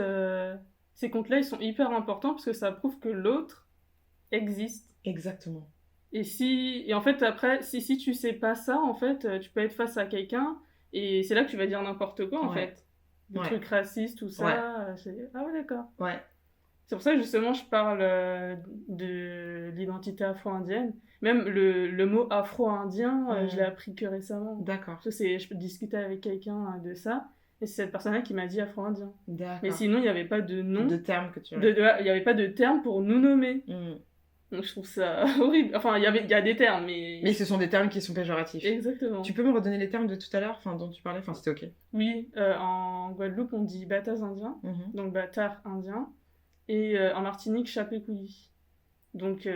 [SPEAKER 2] ces comptes-là, ils sont hyper importants parce que ça prouve que l'autre existe.
[SPEAKER 1] Exactement.
[SPEAKER 2] Et en fait, après, si tu sais pas ça, en fait, tu peux être face à quelqu'un et c'est là que tu vas dire n'importe quoi, en
[SPEAKER 1] Ouais.
[SPEAKER 2] fait. Des
[SPEAKER 1] Ouais.
[SPEAKER 2] trucs racistes, tout ça. Ah ouais, d'accord.
[SPEAKER 1] Ouais.
[SPEAKER 2] C'est pour ça que justement, je parle de l'identité afro-indienne. Même le mot afro-indien, je l'ai appris que récemment.
[SPEAKER 1] D'accord.
[SPEAKER 2] Parce que je peux discuter avec quelqu'un de ça, et c'est cette personne-là qui m'a dit afro-indien.
[SPEAKER 1] D'accord.
[SPEAKER 2] Mais sinon, il n'y avait pas de nom.
[SPEAKER 1] De termes que tu...
[SPEAKER 2] Il n'y avait pas de terme pour nous nommer. Donc je trouve ça horrible. Enfin, il y a des termes, mais...
[SPEAKER 1] Mais ce sont des termes qui sont péjoratifs.
[SPEAKER 2] Exactement.
[SPEAKER 1] Tu peux me redonner les termes de tout à l'heure, enfin, dont tu parlais, enfin, c'était ok.
[SPEAKER 2] Oui, en Guadeloupe, on dit bâtard indien, donc bâtard indien, et en Martinique, chapécouilly. Donc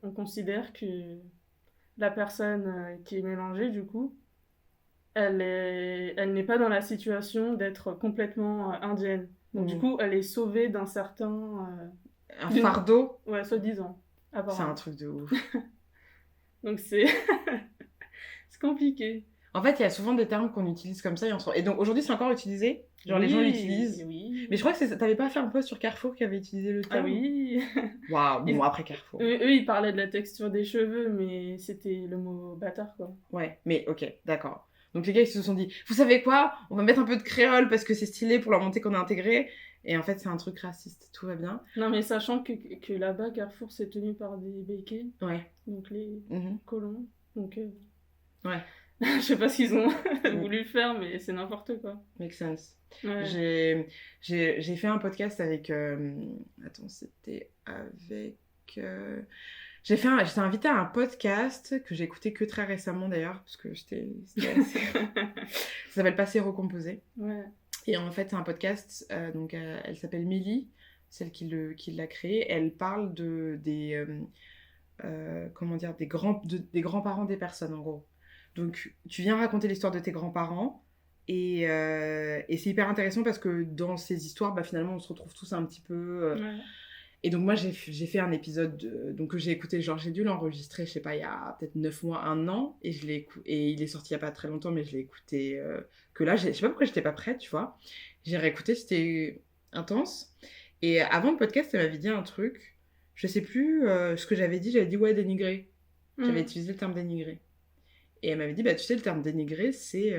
[SPEAKER 2] on considère que la personne qui est mélangée, du coup, elle n'est pas dans la situation d'être complètement indienne. Donc du coup, elle est sauvée d'un certain...
[SPEAKER 1] Un fardeau.
[SPEAKER 2] Ouais, soi-disant.
[SPEAKER 1] C'est un truc de ouf.
[SPEAKER 2] Donc c'est... c'est compliqué.
[SPEAKER 1] En fait, il y a souvent des termes qu'on utilise comme ça. Et donc aujourd'hui, c'est encore utilisé. Genre les gens l'utilisent.
[SPEAKER 2] Oui.
[SPEAKER 1] Mais je crois que t'avais pas fait un post sur Carrefour qui avait utilisé le terme.
[SPEAKER 2] Ah oui.
[SPEAKER 1] Waouh, bon, après Carrefour.
[SPEAKER 2] Eux, ils parlaient de la texture des cheveux, mais c'était le mot bâtard, quoi.
[SPEAKER 1] Ouais, mais ok, d'accord. Donc les gars, ils se sont dit, vous savez quoi, on va mettre un peu de créole parce que c'est stylé pour leur montrer qu'on est intégré. Et en fait, c'est un truc raciste, tout va bien.
[SPEAKER 2] Non, mais sachant que là-bas, Carrefour, c'est tenu par des béquets.
[SPEAKER 1] Ouais.
[SPEAKER 2] Donc les colons. Donc...
[SPEAKER 1] Ouais.
[SPEAKER 2] Je sais pas ce qu'ils ont voulu faire, mais c'est n'importe quoi.
[SPEAKER 1] Make sense.
[SPEAKER 2] Ouais.
[SPEAKER 1] J'ai fait un podcast avec... Attends, c'était avec... J'étais invitée à un podcast que j'ai écouté que très récemment d'ailleurs, parce que c'était assez... Ça s'appelle Passé recomposé.
[SPEAKER 2] Ouais.
[SPEAKER 1] Et en fait, c'est un podcast, donc elle s'appelle Millie, celle qui l'a créé. Elle parle des grands-parents des personnes, en gros. Donc, tu viens raconter l'histoire de tes grands-parents, et c'est hyper intéressant parce que dans ces histoires, bah, finalement, on se retrouve tous un petit peu...
[SPEAKER 2] Ouais.
[SPEAKER 1] Et donc, moi, j'ai fait un épisode donc, que j'ai écouté, genre, j'ai dû l'enregistrer, je sais pas, il y a peut-être 9 mois, 1 an, et il est sorti il y a pas très longtemps, mais je l'ai écouté que là, je sais pas pourquoi j'étais pas prête, tu vois. J'ai réécouté, c'était intense. Et avant le podcast, elle m'avait dit un truc, je sais plus ce que j'avais dit ouais, dénigré. J'avais utilisé le terme dénigré. Et elle m'avait dit, bah tu sais, le terme dénigré, c'est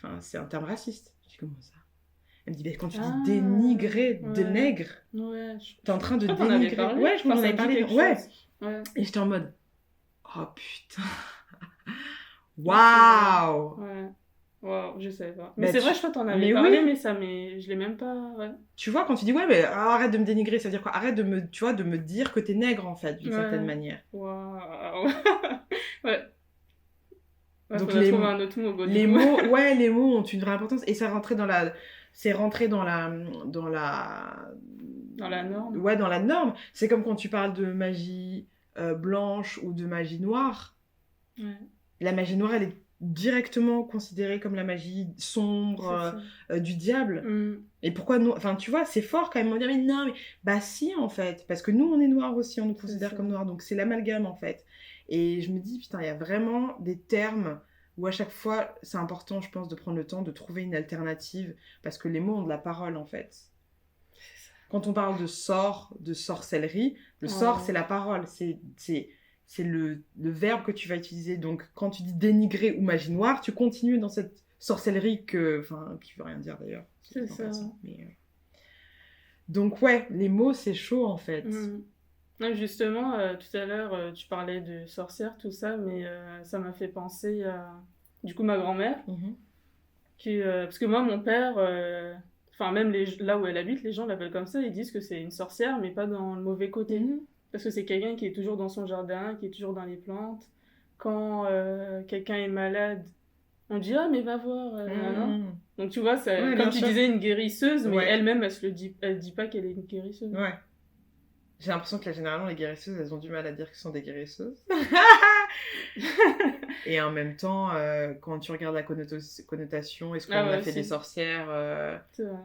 [SPEAKER 1] un terme raciste. Je dis, comment ça? Elle me dit, bah, quand tu dis dénigrer, de nègre, t'es en train de dénigrer. Ouais, je m'en avais parlé. Ouais. Et j'étais en mode, oh putain. Waouh.
[SPEAKER 2] Ouais. Waouh, je savais pas. Mais c'est vrai, je crois que t'en avais parlé, mais je l'ai même pas... Ouais.
[SPEAKER 1] Tu vois, quand tu dis, ouais, mais arrête de me dénigrer, ça veut dire quoi? Arrête de me dire que t'es nègre, en fait, d'une certaine manière.
[SPEAKER 2] Waouh. Ouais.
[SPEAKER 1] Donc
[SPEAKER 2] trouver un autre mot,
[SPEAKER 1] les mots ont une vraie importance. Et ça rentrait dans la
[SPEAKER 2] norme.
[SPEAKER 1] Ouais, dans la norme. C'est comme quand tu parles de magie blanche ou de magie noire.
[SPEAKER 2] Ouais.
[SPEAKER 1] La magie noire, elle est directement considérée comme la magie sombre du diable. Et pourquoi nous... Enfin, tu vois, c'est fort quand même. On va dire, mais non, mais... Bah si, en fait. Parce que nous, on est noirs aussi, on nous considère comme noirs. Donc c'est l'amalgame, en fait. Et je me dis, putain, il y a vraiment des termes où à chaque fois, c'est important, je pense, de prendre le temps de trouver une alternative. Parce que les mots ont de la parole, en fait. Quand on parle de sort, de sorcellerie, le sort, c'est la parole. C'est le verbe que tu vas utiliser. Donc, quand tu dis dénigrer ou magie noire, tu continues dans cette sorcellerie qui veut rien dire d'ailleurs.
[SPEAKER 2] C'est ça.
[SPEAKER 1] Mais, donc, ouais, les mots, c'est chaud en fait.
[SPEAKER 2] Justement, tout à l'heure, tu parlais de sorcière, tout ça, mais ça m'a fait penser à, du coup, ma grand-mère. Parce que moi, mon père, même là où elle habite, les gens l'appellent comme ça, ils disent que c'est une sorcière, mais pas dans le mauvais côté. Parce que c'est quelqu'un qui est toujours dans son jardin, qui est toujours dans les plantes. Quand quelqu'un est malade, on dit ah mais va voir. Donc tu vois, comme tu disais, une guérisseuse, mais elle-même elle dit pas qu'elle est une guérisseuse.
[SPEAKER 1] Ouais. J'ai l'impression que généralement les guérisseuses, elles ont du mal à dire qu'elles sont des guérisseuses. Et en même temps, quand tu regardes la connotation et ce qu'on a fait des sorcières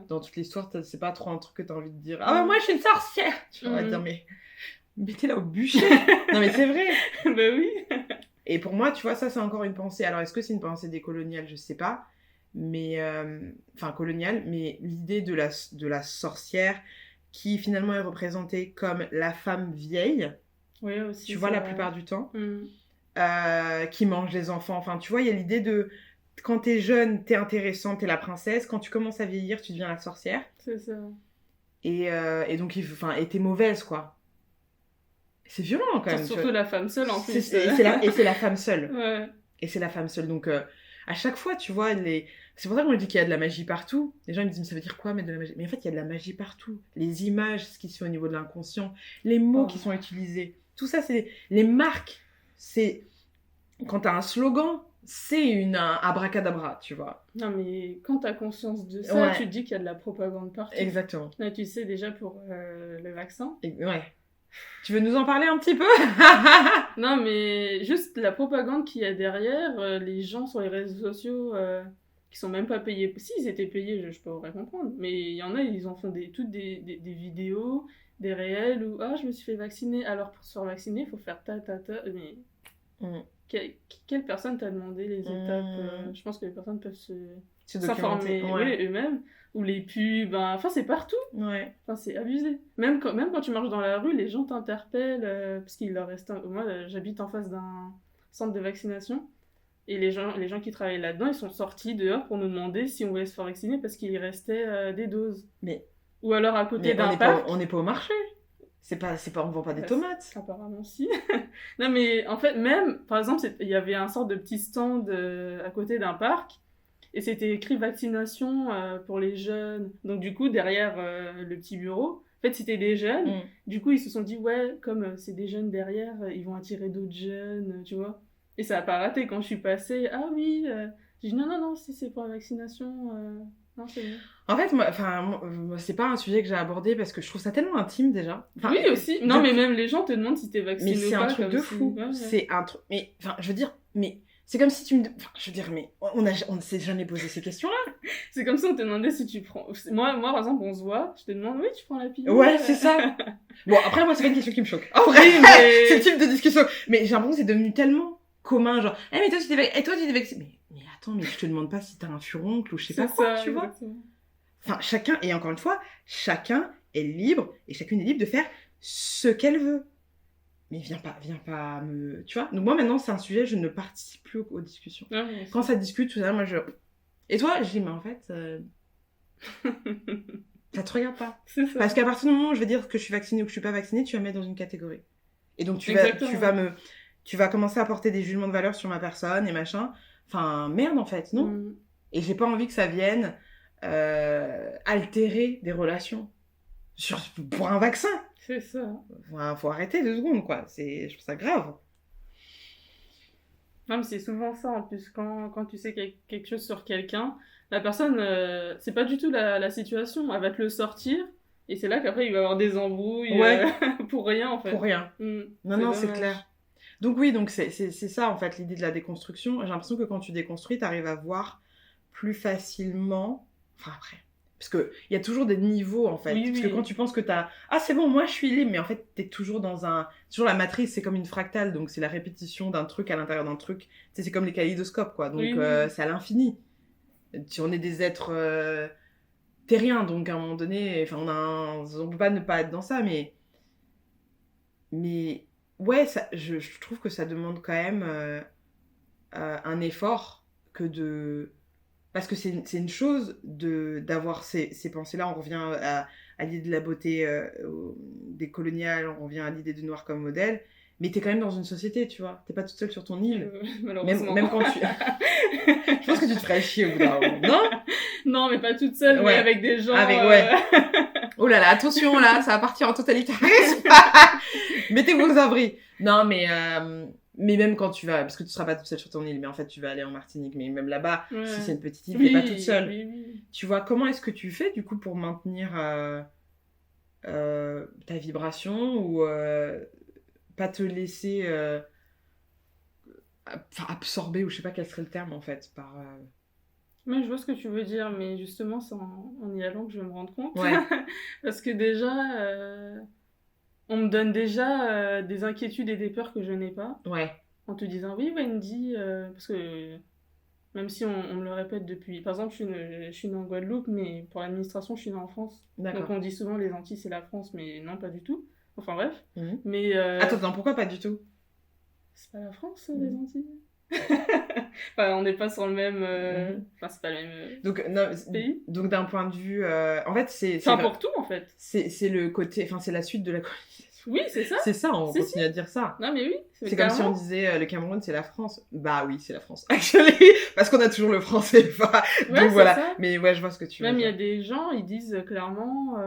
[SPEAKER 1] dans toute l'histoire, c'est pas trop un truc que t'as envie de dire. Ah bah moi je suis une sorcière. Tu vas dire mais mettez-la au bûcher. Non mais c'est vrai.
[SPEAKER 2] Bah oui.
[SPEAKER 1] Et pour moi, tu vois, ça c'est encore une pensée. Alors est-ce que c'est une pensée décoloniale? Je sais pas. Mais enfin coloniale, mais l'idée de la sorcière qui finalement est représentée comme la femme vieille.
[SPEAKER 2] Oui, aussi.
[SPEAKER 1] Tu vois, la plupart du temps. Qui mange les enfants. Enfin, tu vois, il y a l'idée de... Quand t'es jeune, t'es intéressante, t'es la princesse. Quand tu commences à vieillir, tu deviens la sorcière.
[SPEAKER 2] C'est ça.
[SPEAKER 1] Et donc, et t'es mauvaise, quoi. C'est violent, quand même.
[SPEAKER 2] Surtout la femme seule, en plus.
[SPEAKER 1] Et c'est la femme seule.
[SPEAKER 2] Ouais.
[SPEAKER 1] Et c'est la femme seule. Donc, à chaque fois, tu vois, c'est pour ça qu'on dit qu'il y a de la magie partout. Les gens ils me disent, mais ça veut dire quoi, mettre de la magie? Mais en fait, il y a de la magie partout. Les images, ce qui se fait au niveau de l'inconscient, les mots qui sont utilisés. Tout ça, c'est les marques. C'est... Quand t'as un slogan, c'est un abracadabra, tu vois.
[SPEAKER 2] Non, mais quand t'as conscience de ça, tu te dis qu'il y a de la propagande partout.
[SPEAKER 1] Exactement.
[SPEAKER 2] Là, tu sais, déjà pour le vaccin.
[SPEAKER 1] Ouais. Tu veux nous en parler un petit peu?
[SPEAKER 2] Non, mais juste la propagande qu'il y a derrière, les gens sur les réseaux sociaux qui sont même pas payés. Si, ils étaient payés, je pourrais comprendre. Mais il y en a, ils en font toutes des vidéos, des réels où « Ah, je me suis fait vacciner. Alors, pour se faire vacciner, il faut faire ta. » Mais quelle personne t'a demandé les étapes Je pense que les personnes peuvent s'informer eux-mêmes. Ou les pubs, enfin c'est partout.
[SPEAKER 1] Ouais.
[SPEAKER 2] Enfin c'est abusé. Même quand tu marches dans la rue, les gens t'interpellent parce qu'il leur reste moi j'habite en face d'un centre de vaccination et les gens qui travaillent là-dedans, ils sont sortis dehors pour nous demander si on voulait se faire vacciner parce qu'il restait des doses.
[SPEAKER 1] Mais
[SPEAKER 2] ou alors à côté d'un parc.
[SPEAKER 1] On n'est pas au marché. On vend pas des tomates.
[SPEAKER 2] Apparemment si. Non mais en fait même par exemple il y avait un sort de petit stand à côté d'un parc. Et c'était écrit vaccination pour les jeunes. Donc du coup, derrière le petit bureau, en fait, c'était des jeunes. Du coup, ils se sont dit, ouais, comme c'est des jeunes derrière, ils vont attirer d'autres jeunes, tu vois. Et ça n'a pas raté. Quand je suis passée, ah oui, j'ai dit, non, si c'est pour la vaccination, non, c'est bon.
[SPEAKER 1] En fait, moi, c'est pas un sujet que j'ai abordé parce que je trouve ça tellement intime déjà.
[SPEAKER 2] Oui, aussi. Non, mais même les gens te demandent si t'es vacciné ou pas.
[SPEAKER 1] Mais c'est un truc de fou. Ouais. C'est un truc... Mais, enfin, je veux dire, mais... C'est comme si tu me... Enfin, je veux dire, mais on ne s'est jamais posé ces questions-là.
[SPEAKER 2] C'est comme si on te demandait si tu prends... Moi, par exemple, on se voit, je te demande, oui, tu prends la pilule.
[SPEAKER 1] Ouais, c'est ça. Bon, après, moi, c'est pas une question qui me choque. En vrai, c'est le type de discussion. Mais j'ai l'impression que c'est devenu tellement commun, genre, mais toi, tu t'es vacciné. Mais attends, mais je te demande pas si t'as un furoncle ou je sais pas quoi, tu vois. Enfin, chacun, et encore une fois, chacun est libre, et chacune est libre de faire ce qu'elle veut. Mais viens pas me... Tu vois. Donc moi, maintenant, c'est un sujet, je ne participe plus aux discussions. Ah, oui, quand ça discute, tout ça, moi, je... Et toi, je dis, mais en fait... ça te regarde pas.
[SPEAKER 2] C'est ça.
[SPEAKER 1] Parce qu'à partir du moment où je vais dire que je suis vaccinée ou que je suis pas vaccinée, tu vas me mettre dans une catégorie. Et donc, tu vas commencer à porter des jugements de valeur sur ma personne et machin. Enfin, merde, en fait, non. Et j'ai pas envie que ça vienne altérer des relations. Pour un vaccin.
[SPEAKER 2] C'est ça.
[SPEAKER 1] Faut arrêter 2 secondes, quoi. Je trouve ça grave.
[SPEAKER 2] Non, mais c'est souvent ça, en plus. Quand tu sais quelque chose sur quelqu'un, la personne, c'est pas du tout la situation. Elle va te le sortir, et c'est là qu'après, il va y avoir des embrouilles pour rien, en fait.
[SPEAKER 1] Pour rien. Non, c'est clair. Donc oui, c'est ça, en fait, l'idée de la déconstruction. J'ai l'impression que quand tu déconstruis, t'arrives à voir plus facilement... Enfin, après... Parce qu'il y a toujours des niveaux, en fait. Parce que quand tu penses que t'as... Ah, c'est bon, moi, je suis libre. Mais en fait, t'es toujours dans un... Toujours la matrice, c'est comme une fractale. Donc, c'est la répétition d'un truc à l'intérieur d'un truc. Tu sais, c'est comme les kaléidoscopes, quoi. Donc, c'est à l'infini. On est des êtres terriens. Donc, à un moment donné... Enfin, on peut pas ne pas être dans ça, mais... Ouais, je trouve que ça demande quand même un effort que de... Parce que c'est une chose d'avoir ces pensées-là. On revient à l'idée de la beauté des coloniales, on revient à l'idée du noir comme modèle. Mais t'es quand même dans une société, tu vois. T'es pas toute seule sur ton île.
[SPEAKER 2] Malheureusement.
[SPEAKER 1] Même quand tu... Je pense que tu te ferais chier au bout d'un moment, non ?
[SPEAKER 2] Non, mais pas toute seule, mais avec des gens...
[SPEAKER 1] Oh là là, attention là, ça va partir en totalitarisme. Mettez-vous aux abris. Non, mais même quand tu vas, parce que tu seras pas toute seule sur ton île, mais en fait tu vas aller en Martinique, mais même là-bas, si c'est une petite île, t'es pas toute seule.
[SPEAKER 2] Oui.
[SPEAKER 1] Tu vois, comment est-ce que tu fais du coup pour maintenir ta vibration ou pas te laisser absorber, ou je sais pas quel serait le terme en fait, par...
[SPEAKER 2] Mais je vois ce que tu veux dire, mais justement, c'est en y allant que je vais me rendre compte.
[SPEAKER 1] Ouais.
[SPEAKER 2] Parce que déjà, on me donne déjà des inquiétudes et des peurs que je n'ai pas.
[SPEAKER 1] Ouais.
[SPEAKER 2] En te disant, oui, Wendy, parce que même si on me le répète depuis... Par exemple, je suis née en Guadeloupe, mais pour l'administration, je suis née en France.
[SPEAKER 1] D'accord.
[SPEAKER 2] Donc on dit souvent les Antilles, c'est la France, mais non, pas du tout. Enfin bref.
[SPEAKER 1] Mmh.
[SPEAKER 2] Mais...
[SPEAKER 1] Attends, pourquoi pas du tout?
[SPEAKER 2] C'est pas la France, les Antilles. Enfin, on n'est pas sur le même... Enfin, c'est pas le même
[SPEAKER 1] donc, non,
[SPEAKER 2] pays.
[SPEAKER 1] Donc d'un point de vue... En fait, c'est...
[SPEAKER 2] Enfin, pour tout, en fait.
[SPEAKER 1] C'est le côté... Enfin, c'est la suite de la colonisation.
[SPEAKER 2] Oui, c'est ça.
[SPEAKER 1] C'est ça, on continue à dire ça.
[SPEAKER 2] Non, mais oui.
[SPEAKER 1] C'est comme si on disait le Cameroun, c'est la France. Bah oui, c'est la France. Actually, parce qu'on a toujours le français.
[SPEAKER 2] Ouais,
[SPEAKER 1] donc voilà.
[SPEAKER 2] Ça.
[SPEAKER 1] Mais ouais, je vois ce que tu veux dire.
[SPEAKER 2] Même il y a des gens, ils disent clairement...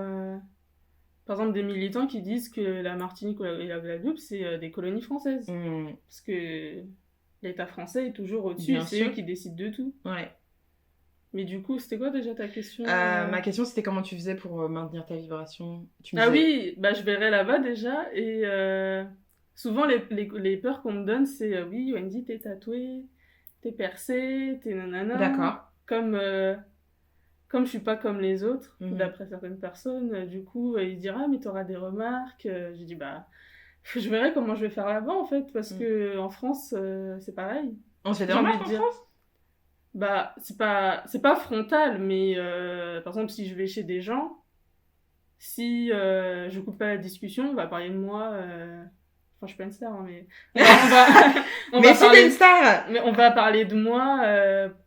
[SPEAKER 2] Par exemple, des militants qui disent que la Martinique et la Guadeloupe, c'est des colonies françaises. Parce que l'État français est toujours au-dessus et c'est eux qui décident de tout.
[SPEAKER 1] Ouais.
[SPEAKER 2] Mais du coup, c'était quoi déjà ta question
[SPEAKER 1] Ma question, c'était comment tu faisais pour maintenir ta vibration.
[SPEAKER 2] Oui, bah, je verrai là-bas déjà. Et souvent, les peurs qu'on me donne, c'est oui, Wendy, t'es tatouée, t'es percée, t'es nanana.
[SPEAKER 1] D'accord.
[SPEAKER 2] Comme je suis pas comme les autres, d'après certaines personnes, du coup, ils diront mais t'auras des remarques. J'ai dit bah, je verrai comment je vais faire là-bas en fait, parce que en France, c'est pareil.
[SPEAKER 1] On se fait des remarques en France ?
[SPEAKER 2] Bah, c'est pas frontal, mais par exemple, si je vais chez des gens, si je coupe pas la discussion, on va parler de moi. Enfin, je suis pas une star, hein, mais
[SPEAKER 1] mais si t'es une star.
[SPEAKER 2] Mais on va parler de moi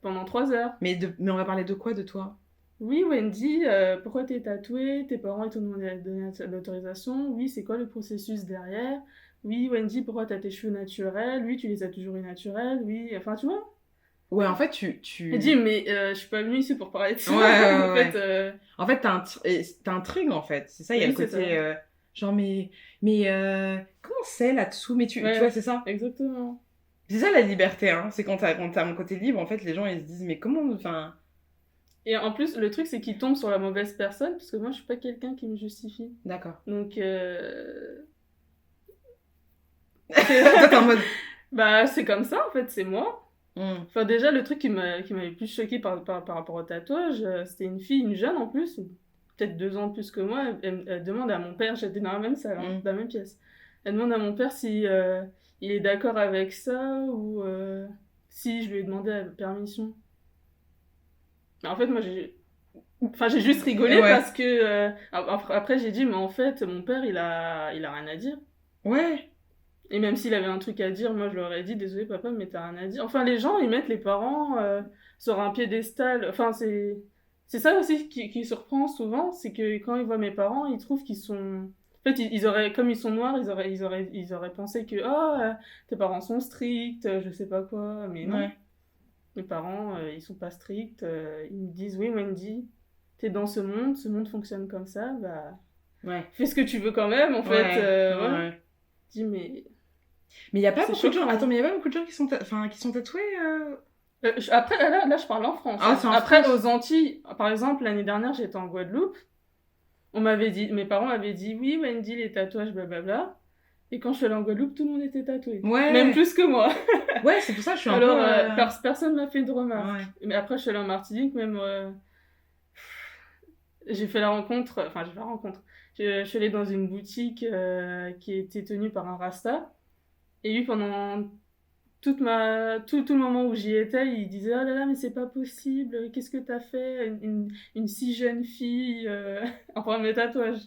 [SPEAKER 2] pendant 3 heures.
[SPEAKER 1] Mais on va parler de quoi, de toi ?
[SPEAKER 2] Oui, Wendy, pourquoi t'es tatouée? Tes parents ils t'ont donné l'autorisation? Oui, c'est quoi le processus derrière? Oui, Wendy, pourquoi t'as tes cheveux naturels? Oui, tu les as toujours eu naturels? Oui, enfin, tu vois?
[SPEAKER 1] Ouais, en fait, tu...
[SPEAKER 2] Elle dit, mais je suis pas venue ici pour parler de ça.
[SPEAKER 1] En fait, t'as un truc, en fait. C'est ça, il y a le côté... genre, mais comment c'est là-dessous? Mais tu vois, c'est ça?
[SPEAKER 2] Exactement.
[SPEAKER 1] C'est ça, la liberté, hein. C'est quand t'as un côté libre, en fait, les gens, ils se disent, mais comment... Enfin...
[SPEAKER 2] Et en plus, le truc, c'est qu'ils tombent sur la mauvaise personne, parce que moi, je suis pas quelqu'un qui me justifie.
[SPEAKER 1] D'accord.
[SPEAKER 2] Donc...
[SPEAKER 1] Toi, t'es en mode...
[SPEAKER 2] Bah, c'est comme ça, en fait, c'est moi. Enfin, déjà, le truc qui m'avait plus choqué par rapport au tatouage, c'était une fille, une jeune en plus, peut-être 2 ans plus que moi, elle demande à mon père, j'étais dans la même salle, dans la même pièce, elle demande à mon père si il est d'accord avec ça, ou si je lui ai demandé la permission. Mais en fait, moi, j'ai juste rigolé parce que... après, j'ai dit, mais en fait, mon père, il a rien à dire.
[SPEAKER 1] Ouais.
[SPEAKER 2] Et même s'il avait un truc à dire, moi je leur ai dit désolé papa mais t'as rien à dire. Enfin les gens ils mettent les parents sur un piédestal. Enfin c'est ça aussi qui surprend souvent, c'est que quand ils voient mes parents ils trouvent qu'ils sont... En fait ils auraient, comme ils sont noirs, ils auraient pensé que tes parents sont stricts, je sais pas quoi, mais non. Ouais. Mes parents ils sont pas stricts, ils me disent oui Wendy, t'es dans ce monde fonctionne comme ça, bah fais ce que tu veux quand même en fait. Je dis mais
[SPEAKER 1] il n'y a pas beaucoup de gens. Attends, mais il n'y a pas beaucoup de gens qui sont tatoués
[SPEAKER 2] Après, là, je parle en France. Après, aux Antilles, par exemple, l'année dernière, j'étais en Guadeloupe. Mes parents m'avaient dit, oui, Wendy, les tatouages, blablabla. Et quand je suis allée en Guadeloupe, tout le monde était tatoué. Ouais. Même plus que moi.
[SPEAKER 1] Ouais, c'est pour ça que je suis un
[SPEAKER 2] peu... personne m'a fait de remarques. Ouais. Mais après, je suis allée en Martinique, même... j'ai fait la rencontre... Enfin, je suis allée dans une boutique qui était tenue par un rasta. Et lui, pendant tout le moment où j'y étais, il disait « Oh là là, mais c'est pas possible, qu'est-ce que t'as fait une si jeune fille en problème de tatouage ?»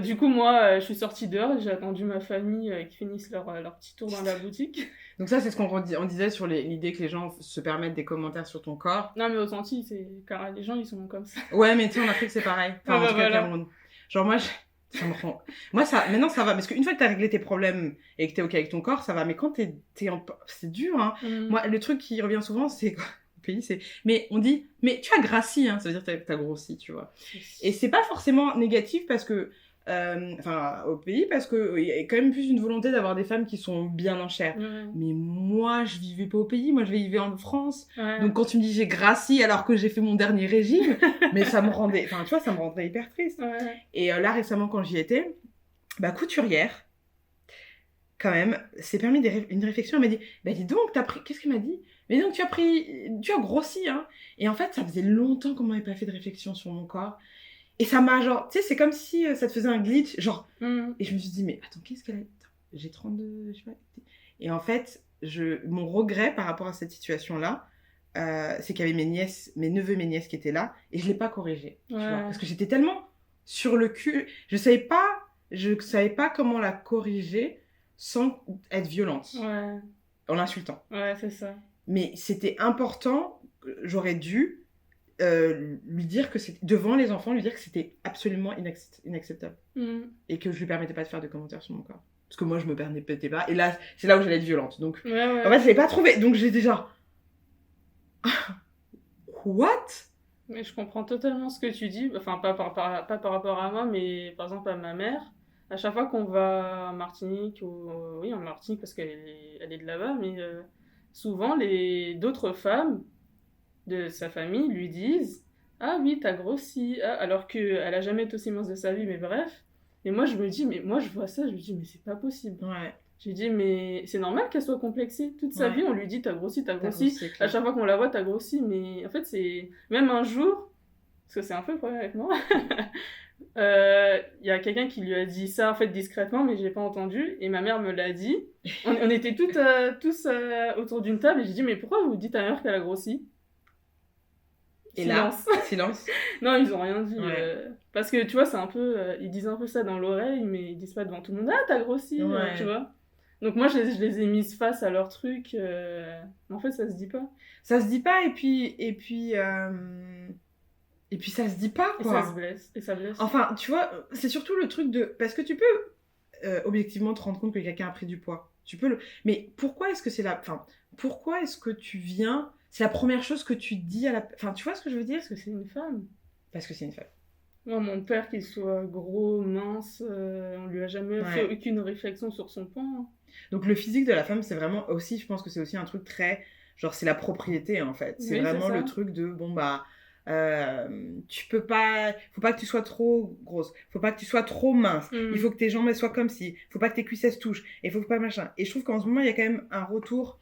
[SPEAKER 2] Du coup, moi, je suis sortie dehors, j'ai attendu ma famille qui finisse leur petit tour dans la boutique.
[SPEAKER 1] Donc ça, c'est ce qu'on disait sur l'idée que les gens se permettent des commentaires sur ton corps.
[SPEAKER 2] Non, mais aux Antilles, car les gens, ils sont comme ça.
[SPEAKER 1] Ouais, mais tu sais, en Afrique, c'est pareil. Enfin, en tout cas, Cameroun. Genre, moi, ça me rend... Moi, maintenant, ça va. Parce qu'une fois que t'as réglé tes problèmes et que t'es OK avec ton corps, ça va. Mais quand c'est dur, hein. Moi, le truc qui revient souvent, c'est... pays, c'est... Mais on dit, mais tu as grassi, hein, ça veut dire que t'as grossi, tu vois. Et c'est pas forcément négatif parce que... au pays, parce qu'il y a quand même plus une volonté d'avoir des femmes qui sont bien en chair. Mais moi, je vivais pas au pays, moi je vivais en France. Donc quand tu me dis j'ai grassi alors que j'ai fait mon dernier régime, mais ça me rendait... Enfin, tu vois, ça me rendrait hyper triste. Et là, récemment, quand j'y étais, couturière, quand même, s'est permis une réflexion. Elle m'a dit, dis donc, t'as pris... Qu'est-ce qu'elle m'a dit? Mais donc, tu as grossi, hein. Et en fait, ça faisait longtemps qu'on m'avait pas fait de réflexion sur mon corps. Et ça m'a genre, tu sais, c'est comme si ça te faisait un glitch, genre. Et je me suis dit, mais attends, qu'est-ce qu'elle a... J'ai 32, je sais pas. Et en fait, mon regret par rapport à cette situation-là, c'est qu'il y avait mes neveux, mes nièces qui étaient là, et je l'ai pas corrigé, tu vois. Parce que j'étais tellement sur le cul, je savais pas comment la corriger sans être violente. En l'insultant.
[SPEAKER 2] C'est ça.
[SPEAKER 1] Mais c'était important, j'aurais dû lui dire que c'était devant les enfants, lui dire que c'était absolument inacceptable et que je lui permettais pas de faire de commentaires sur mon corps parce que moi je me permettais pas, et là c'est là où j'allais être violente, donc en fait je l'avais pas trouvé, donc j'étais genre what.
[SPEAKER 2] Mais je comprends totalement ce que tu dis, enfin pas par rapport à moi, mais par exemple à ma mère, à chaque fois qu'on va en Martinique, oui en Martinique parce qu'elle est de là-bas, mais souvent d'autres femmes de sa famille lui disent « Ah oui, t'as grossi. Ah, » alors qu'elle a jamais été aussi mince de sa vie, mais bref. Et moi, je me dis, mais moi, je vois ça, je me dis, mais c'est pas possible. Je lui dis, mais c'est normal qu'elle soit complexée. Toute sa vie, on lui dit, t'as grossi. À chaque fois qu'on la voit, t'as grossi. Mais en fait, c'est... Même un jour, parce que c'est un peu le problème avec moi, y a quelqu'un qui lui a dit ça, en fait, discrètement, mais j'ai pas entendu. Et ma mère me l'a dit. On était tous autour d'une table, et j'ai dit, mais pourquoi vous dites à ma mère qu'elle a grossi?
[SPEAKER 1] Et
[SPEAKER 2] silence.
[SPEAKER 1] Là, silence.
[SPEAKER 2] Non, ils ont rien dit. Parce que tu vois, c'est un peu. Ils disent un peu ça dans l'oreille, mais ils disent pas devant tout le monde. Ah, t'as grossi, tu vois. Donc moi, je les ai mises face à leur truc. En fait, ça se dit pas.
[SPEAKER 1] Ça se dit pas, et puis ça se dit pas, quoi.
[SPEAKER 2] Et ça se blesse. Et ça blesse.
[SPEAKER 1] Enfin, tu vois, c'est surtout le truc de... Parce que tu peux objectivement te rendre compte que quelqu'un a pris du poids. Tu peux le... Mais pourquoi est-ce que c'est la... Enfin, pourquoi est-ce que tu viens... C'est la première chose que tu dis à la... Enfin, tu vois ce que je veux dire?
[SPEAKER 2] Parce que c'est une femme.
[SPEAKER 1] Parce que c'est une femme.
[SPEAKER 2] Non, mon père, qu'il soit gros, mince, on lui a jamais fait aucune réflexion sur son poids.
[SPEAKER 1] Donc le physique de la femme, c'est vraiment aussi... Je pense que c'est aussi un truc très... Genre, c'est la propriété, en fait. C'est vraiment le truc de... Bon, tu peux pas... Faut pas que tu sois trop grosse. Faut pas que tu sois trop mince. Il faut que tes jambes, elles soient comme ci. Faut pas que tes cuisses, elles se touchent. Et faut pas machin. Et je trouve qu'en ce moment, il y a quand même un retour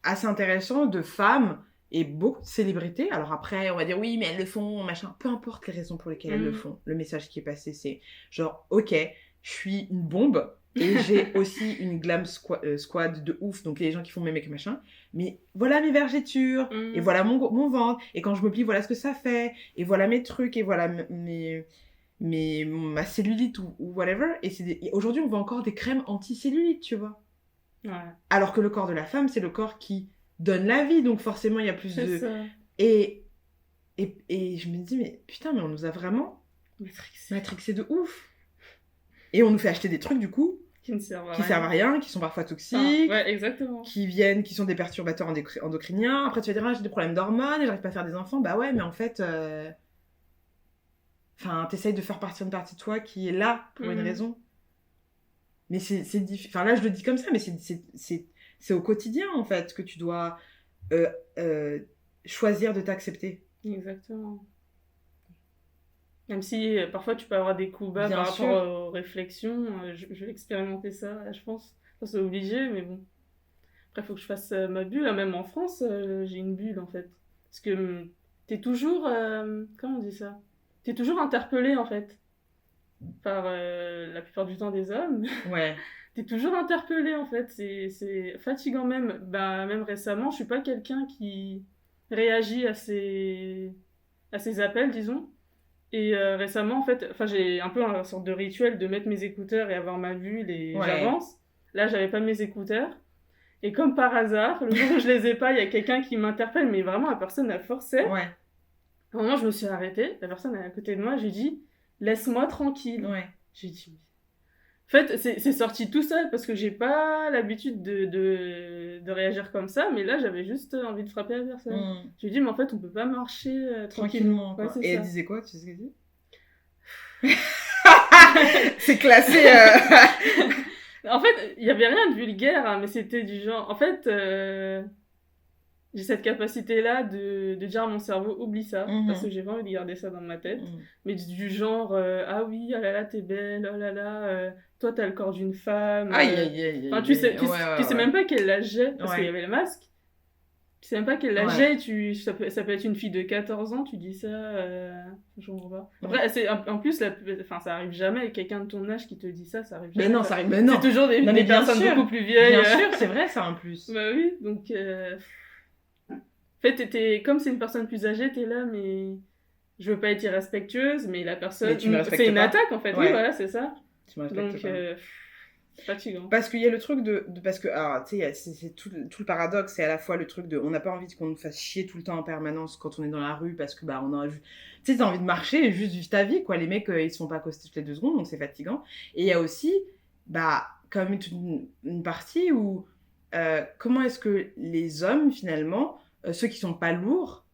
[SPEAKER 1] assez intéressant de femmes et beaucoup de célébrités. Alors après, on va dire oui, mais elles le font, machin. Peu importe les raisons pour lesquelles elles le font. Le message qui est passé, c'est genre, ok, je suis une bombe et j'ai aussi une glam squad de ouf, donc les gens qui font mes mecs machin. Mais voilà mes vergetures, et voilà mon ventre, et quand je me plie, voilà ce que ça fait, et voilà mes trucs, et voilà ma cellulite ou whatever. Et aujourd'hui, on voit encore des crèmes anti-cellulite, tu vois. Alors que le corps de la femme, c'est le corps qui donne la vie, donc forcément il y a plus de...
[SPEAKER 2] Ça.
[SPEAKER 1] Et je me dis, mais putain, mais on nous a vraiment matrixé de ouf. Et on nous fait acheter des trucs, du coup,
[SPEAKER 2] qui ne servent
[SPEAKER 1] à rien, qui sont parfois toxiques,
[SPEAKER 2] exactement.
[SPEAKER 1] qui sont des perturbateurs endocriniens. Après, tu vas dire, j'ai des problèmes d'hormones, et j'arrive pas à faire des enfants. Bah ouais, mais en fait... Enfin, t'essayes de faire partir une partie de toi qui est là pour une raison. Mais c'est difficile. Enfin, là, je le dis comme ça, mais c'est au quotidien, en fait, que tu dois choisir de t'accepter.
[SPEAKER 2] Exactement. Même si parfois tu peux avoir des coups bas par rapport aux réflexions. Je vais expérimenter ça, je pense. Enfin, c'est obligé, mais bon. Après, il faut que je fasse ma bulle. Là, même en France, j'ai une bulle, en fait. Parce que t'es toujours... comment on dit ça? T'es toujours interpellé, en fait. Par la plupart du temps des hommes. T'es toujours interpellé, en fait. C'est fatigant même. Même récemment, je suis pas quelqu'un qui réagit à ces appels, disons. Et récemment, en fait, j'ai un peu une sorte de rituel de mettre mes écouteurs et avoir ma bulle et j'avance. Là, j'avais pas mes écouteurs. Et comme par hasard, le jour où je les ai pas, il y a quelqu'un qui m'interpelle, mais vraiment, la personne, elle forçait. À un moment, je me suis arrêtée. La personne est à côté de moi, j'ai dit, laisse-moi tranquille. J'ai dit, fait, c'est sorti tout seul parce que j'ai pas l'habitude de réagir comme ça, mais là, j'avais juste envie de frapper la personne. Je lui ai dit, mais en fait, on peut pas marcher tranquillement.
[SPEAKER 1] Quoi.
[SPEAKER 2] Ouais,
[SPEAKER 1] et
[SPEAKER 2] ça.
[SPEAKER 1] elle disait quoi? Tu sais ce qu'elle dit? C'est classé.
[SPEAKER 2] En fait, il y avait rien de vulgaire, hein, mais c'était du genre. En fait, j'ai cette capacité-là de dire à mon cerveau, oublie ça, parce que j'ai pas envie de garder ça dans ma tête. Mais du genre, ah oui, ah là là, t'es belle, oh là là, toi t'as le corps d'une femme. Enfin, tu sais même pas quel âge j'ai, parce qu'il y avait le masque. Tu sais même pas quel âge j'ai, ça peut être une fille de 14 ans, tu dis ça, je comprends pas. Après, en plus, ça arrive jamais, quelqu'un de ton âge qui te dit ça arrive jamais.
[SPEAKER 1] Mais non, ça arrive, mais non.
[SPEAKER 2] C'est toujours des personnes beaucoup plus vieilles.
[SPEAKER 1] Bien sûr, c'est vrai, ça en plus.
[SPEAKER 2] Bah oui, donc... En fait, comme c'est une personne plus âgée, t'es là, mais je veux pas être irrespectueuse, mais la personne... C'est une attaque, en fait. Oui, voilà, c'est ça.
[SPEAKER 1] Tu me respectes pas.
[SPEAKER 2] C'est fatigant.
[SPEAKER 1] Parce qu'il y a le truc parce que, alors, tu sais, c'est tout le paradoxe, c'est à la fois le truc de... On n'a pas envie qu'on nous fasse chier tout le temps en permanence quand on est dans la rue, parce que, bah, on a... Tu sais, t'as envie de marcher et juste vivre ta vie, quoi. Les mecs, ils se font pas accoster toutes les 2 secondes, donc c'est fatigant. Et il y a aussi, bah, quand même une partie où... comment est-ce que les hommes, finalement... ceux qui sont pas lourds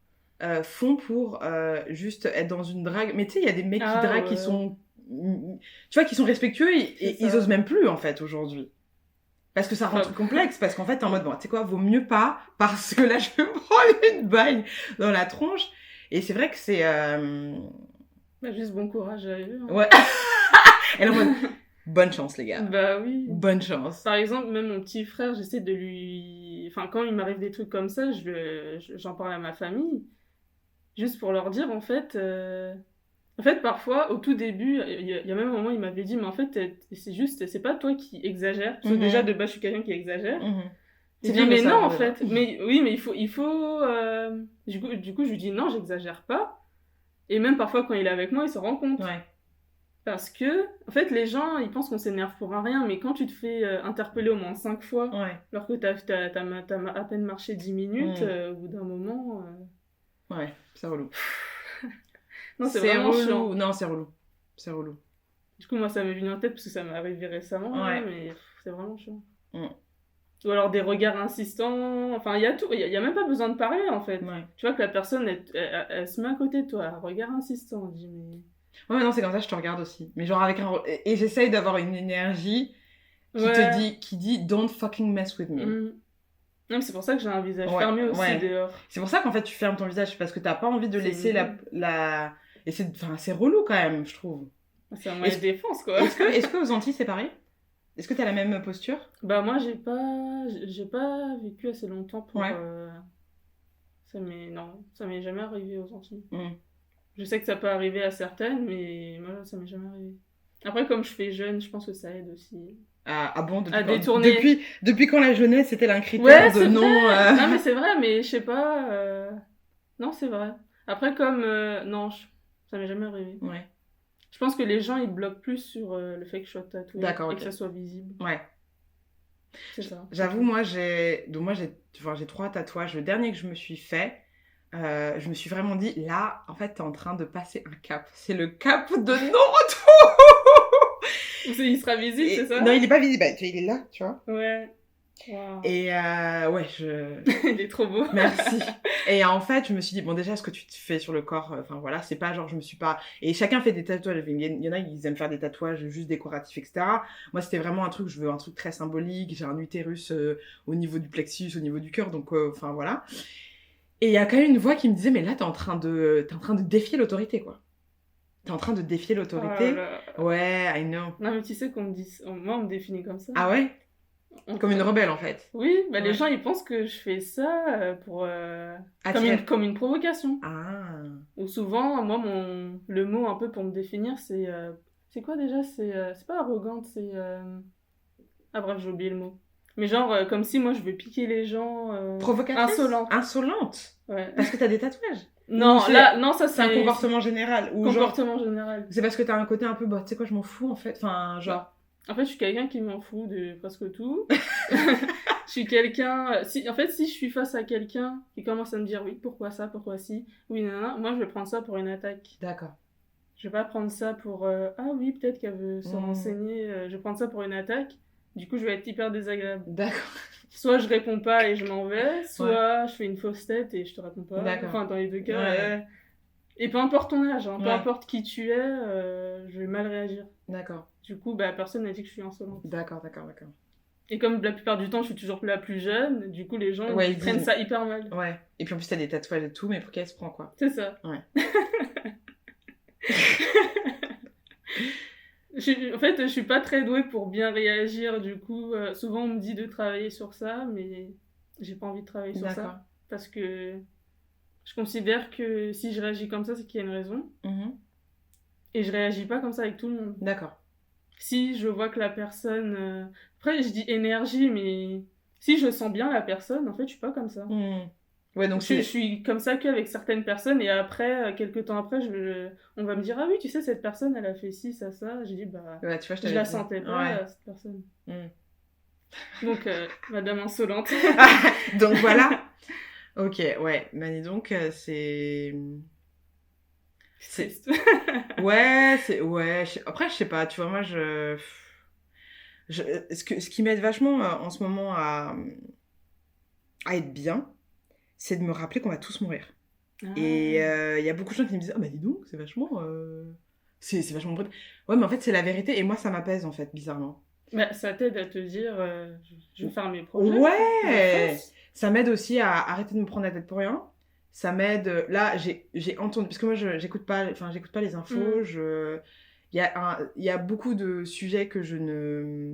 [SPEAKER 1] font pour juste être dans une drague. Mais tu sais, il y a des mecs qui draguent qui sont... Tu vois, qui sont respectueux et ils osent même plus, en fait, aujourd'hui. Parce que ça rend tout complexe. Parce qu'en fait, t'es en mode, bon, tu sais quoi, vaut mieux pas, parce que là, je vais me prendre une bagne dans la tronche. Et c'est vrai que c'est...
[SPEAKER 2] Bah, juste bon courage à eux. Hein.
[SPEAKER 1] Ouais. Elle est en mode... Bonne chance, les gars.
[SPEAKER 2] Bah oui.
[SPEAKER 1] Bonne chance.
[SPEAKER 2] Par exemple, même mon petit frère, j'essaie de lui... Enfin, quand il m'arrive des trucs comme ça, j'en parle à ma famille. Juste pour leur dire, en fait... En fait, parfois, au tout début, il y a même un moment, il m'avait dit, mais en fait, c'est pas toi qui exagères. Parce que déjà, de base, je suis quelqu'un qui exagère. J'ai dit, mais non, en fait. Mais oui, mais il faut... Du coup, je lui dis, non, j'exagère pas. Et même parfois, quand il est avec moi, il se rend compte.
[SPEAKER 1] Ouais.
[SPEAKER 2] Parce que, en fait, les gens, ils pensent qu'on s'énerve pour un rien, mais quand tu te fais interpeller au moins 5 fois, alors que t'as à peine marché 10 minutes, au bout d'un moment...
[SPEAKER 1] Ouais, c'est relou.
[SPEAKER 2] Non, c'est vraiment
[SPEAKER 1] relou.
[SPEAKER 2] chiant.
[SPEAKER 1] Non, c'est relou. C'est relou.
[SPEAKER 2] Du coup, moi, ça m'est venu en tête parce que ça m'est arrivé récemment,
[SPEAKER 1] ouais.
[SPEAKER 2] Là, mais c'est vraiment chiant. Ou alors des regards insistants, enfin, il y a tout, il y a même pas besoin de parler, en fait.
[SPEAKER 1] Ouais.
[SPEAKER 2] Tu vois que la personne, elle se met à côté de toi, un regard insistant, on dit, mais...
[SPEAKER 1] Ouais, mais non, c'est comme ça, je te regarde aussi. Mais genre avec un... Et j'essaye d'avoir une énergie qui dit « Don't fucking mess with me ».
[SPEAKER 2] Non, mais c'est pour ça que j'ai un visage fermé aussi, dehors.
[SPEAKER 1] C'est pour ça qu'en fait, tu fermes ton visage, parce que t'as pas envie de laisser la... Et c'est relou, quand même, je trouve.
[SPEAKER 2] C'est un moyen de défense, quoi.
[SPEAKER 1] Est-ce que aux Antilles, c'est pareil? Est-ce que t'as la même posture?
[SPEAKER 2] Bah, moi, j'ai pas vécu assez longtemps pour... ça m'est jamais arrivé aux Antilles. Je sais que ça peut arriver à certaines, mais moi, ça m'est jamais arrivé. Après, comme je fais jeune, je pense que ça aide aussi.
[SPEAKER 1] Ah bon,
[SPEAKER 2] détourner.
[SPEAKER 1] Depuis quand la jeunesse c'était un critère de non...
[SPEAKER 2] Non, mais c'est vrai, mais je sais pas... Non, c'est vrai. Après, comme... Non, ça m'est jamais arrivé.
[SPEAKER 1] Ouais.
[SPEAKER 2] Je pense que les gens, ils bloquent plus sur le fait que je sois tatouée et que ça soit visible.
[SPEAKER 1] Ouais.
[SPEAKER 2] C'est ça.
[SPEAKER 1] J'avoue, moi, j'ai 3 tatouages. Le dernier que je me suis fait, je me suis vraiment dit, là, en fait, t'es en train de passer un cap. C'est le cap de non-retour.
[SPEAKER 2] Il sera visible, c'est ça?
[SPEAKER 1] Non, il est pas visible. Il est là, tu vois.
[SPEAKER 2] Ouais. Wow.
[SPEAKER 1] Et
[SPEAKER 2] Il est trop beau.
[SPEAKER 1] Merci. Et en fait, je me suis dit, bon, déjà, ce que tu te fais sur le corps, enfin voilà, c'est pas genre, je me suis pas... Et chacun fait des tatouages. Il y en a, ils aiment faire des tatouages juste décoratifs, etc. Moi, c'était vraiment un truc, je veux un truc très symbolique. J'ai un utérus au niveau du plexus, au niveau du cœur, donc, enfin, voilà. Et il y a quand même une voix qui me disait, mais là, t'es en train de défier l'autorité, quoi. T'es en train de défier l'autorité. Ouais, I know.
[SPEAKER 2] Non, mais tu sais qu'on me dit... Moi, on me définit comme ça.
[SPEAKER 1] Ah ouais? Comme une rebelle, en fait.
[SPEAKER 2] Oui, bah les gens, ils pensent que je fais ça pour... comme une provocation.
[SPEAKER 1] Ah.
[SPEAKER 2] Ou souvent, moi, le mot un peu pour me définir, c'est... c'est quoi déjà? C'est pas arrogante, c'est... Ah bref, j'ai oublié le mot. Mais genre, comme si moi, je veux piquer les gens...
[SPEAKER 1] Provocatrice?
[SPEAKER 2] Insolente.
[SPEAKER 1] Insolente?
[SPEAKER 2] Ouais.
[SPEAKER 1] Parce que t'as des tatouages?
[SPEAKER 2] Non, ça
[SPEAKER 1] c'est un comportement général.
[SPEAKER 2] Général.
[SPEAKER 1] C'est parce que t'as un côté un peu, bah, tu sais quoi, je m'en fous, en fait. Enfin, genre...
[SPEAKER 2] En fait, je suis quelqu'un qui m'en fout de presque tout. Je suis quelqu'un... En fait, si je suis face à quelqu'un qui commence à me dire oui, pourquoi ça, pourquoi si, oui, nanana, moi, je vais prendre ça pour une attaque.
[SPEAKER 1] D'accord.
[SPEAKER 2] Je vais pas prendre ça pour ah oui, peut-être qu'elle veut se renseigner. Je vais prendre ça pour une attaque. Du coup, je vais être hyper désagréable.
[SPEAKER 1] D'accord.
[SPEAKER 2] Soit je réponds pas et je m'en vais, soit je fais une fausse tête et je te réponds pas.
[SPEAKER 1] D'accord.
[SPEAKER 2] Enfin, dans les deux cas. Et peu importe ton âge, peu importe qui tu es, je vais mal réagir.
[SPEAKER 1] D'accord.
[SPEAKER 2] Du coup, personne n'a dit que je suis insolente.
[SPEAKER 1] D'accord.
[SPEAKER 2] Et comme la plupart du temps, je suis toujours la plus jeune, du coup, les gens ils prennent ça hyper mal.
[SPEAKER 1] Ouais. Et puis en plus, t'as des tatouages et tout, mais pour qu'elle se prend, quoi.
[SPEAKER 2] C'est ça.
[SPEAKER 1] Ouais.
[SPEAKER 2] En fait, je suis pas très douée pour bien réagir, du coup, souvent on me dit de travailler sur ça, mais j'ai pas envie de travailler sur ça. Parce que je considère que si je réagis comme ça, c'est qu'il y a une raison. Et je réagis pas comme ça avec tout le monde.
[SPEAKER 1] D'accord.
[SPEAKER 2] Si je vois que la personne... Après, je dis énergie, mais si je sens bien la personne, en fait, je suis pas comme ça.
[SPEAKER 1] Ouais, donc
[SPEAKER 2] je suis comme ça qu'avec certaines personnes, et après, quelques temps après, on va me dire « Ah oui, tu sais, cette personne, elle a fait ci, ça, ça. » J'ai dit «
[SPEAKER 1] Ouais, tu vois,
[SPEAKER 2] je la sentais pas, cette personne. Donc, madame insolente.
[SPEAKER 1] Donc voilà. Ok, ouais. Dis donc, c'est...
[SPEAKER 2] C'est...
[SPEAKER 1] ouais, c'est... Ouais, après, je sais pas, tu vois, moi, ce qui m'aide vachement en ce moment à être bien, c'est de me rappeler qu'on va tous mourir. Et il y a beaucoup de gens qui me disent « Ah dis donc, c'est vachement... C'est vachement brut. » Ouais, mais en fait, c'est la vérité. Et moi, ça m'apaise, en fait, bizarrement.
[SPEAKER 2] Ça t'aide à te dire je vais faire mes projets.
[SPEAKER 1] Ouais. Ça m'aide aussi à arrêter de me prendre la tête pour rien. Ça m'aide... Là, j'ai entendu... Parce que moi, j'écoute pas les infos. Il y a beaucoup de sujets que je ne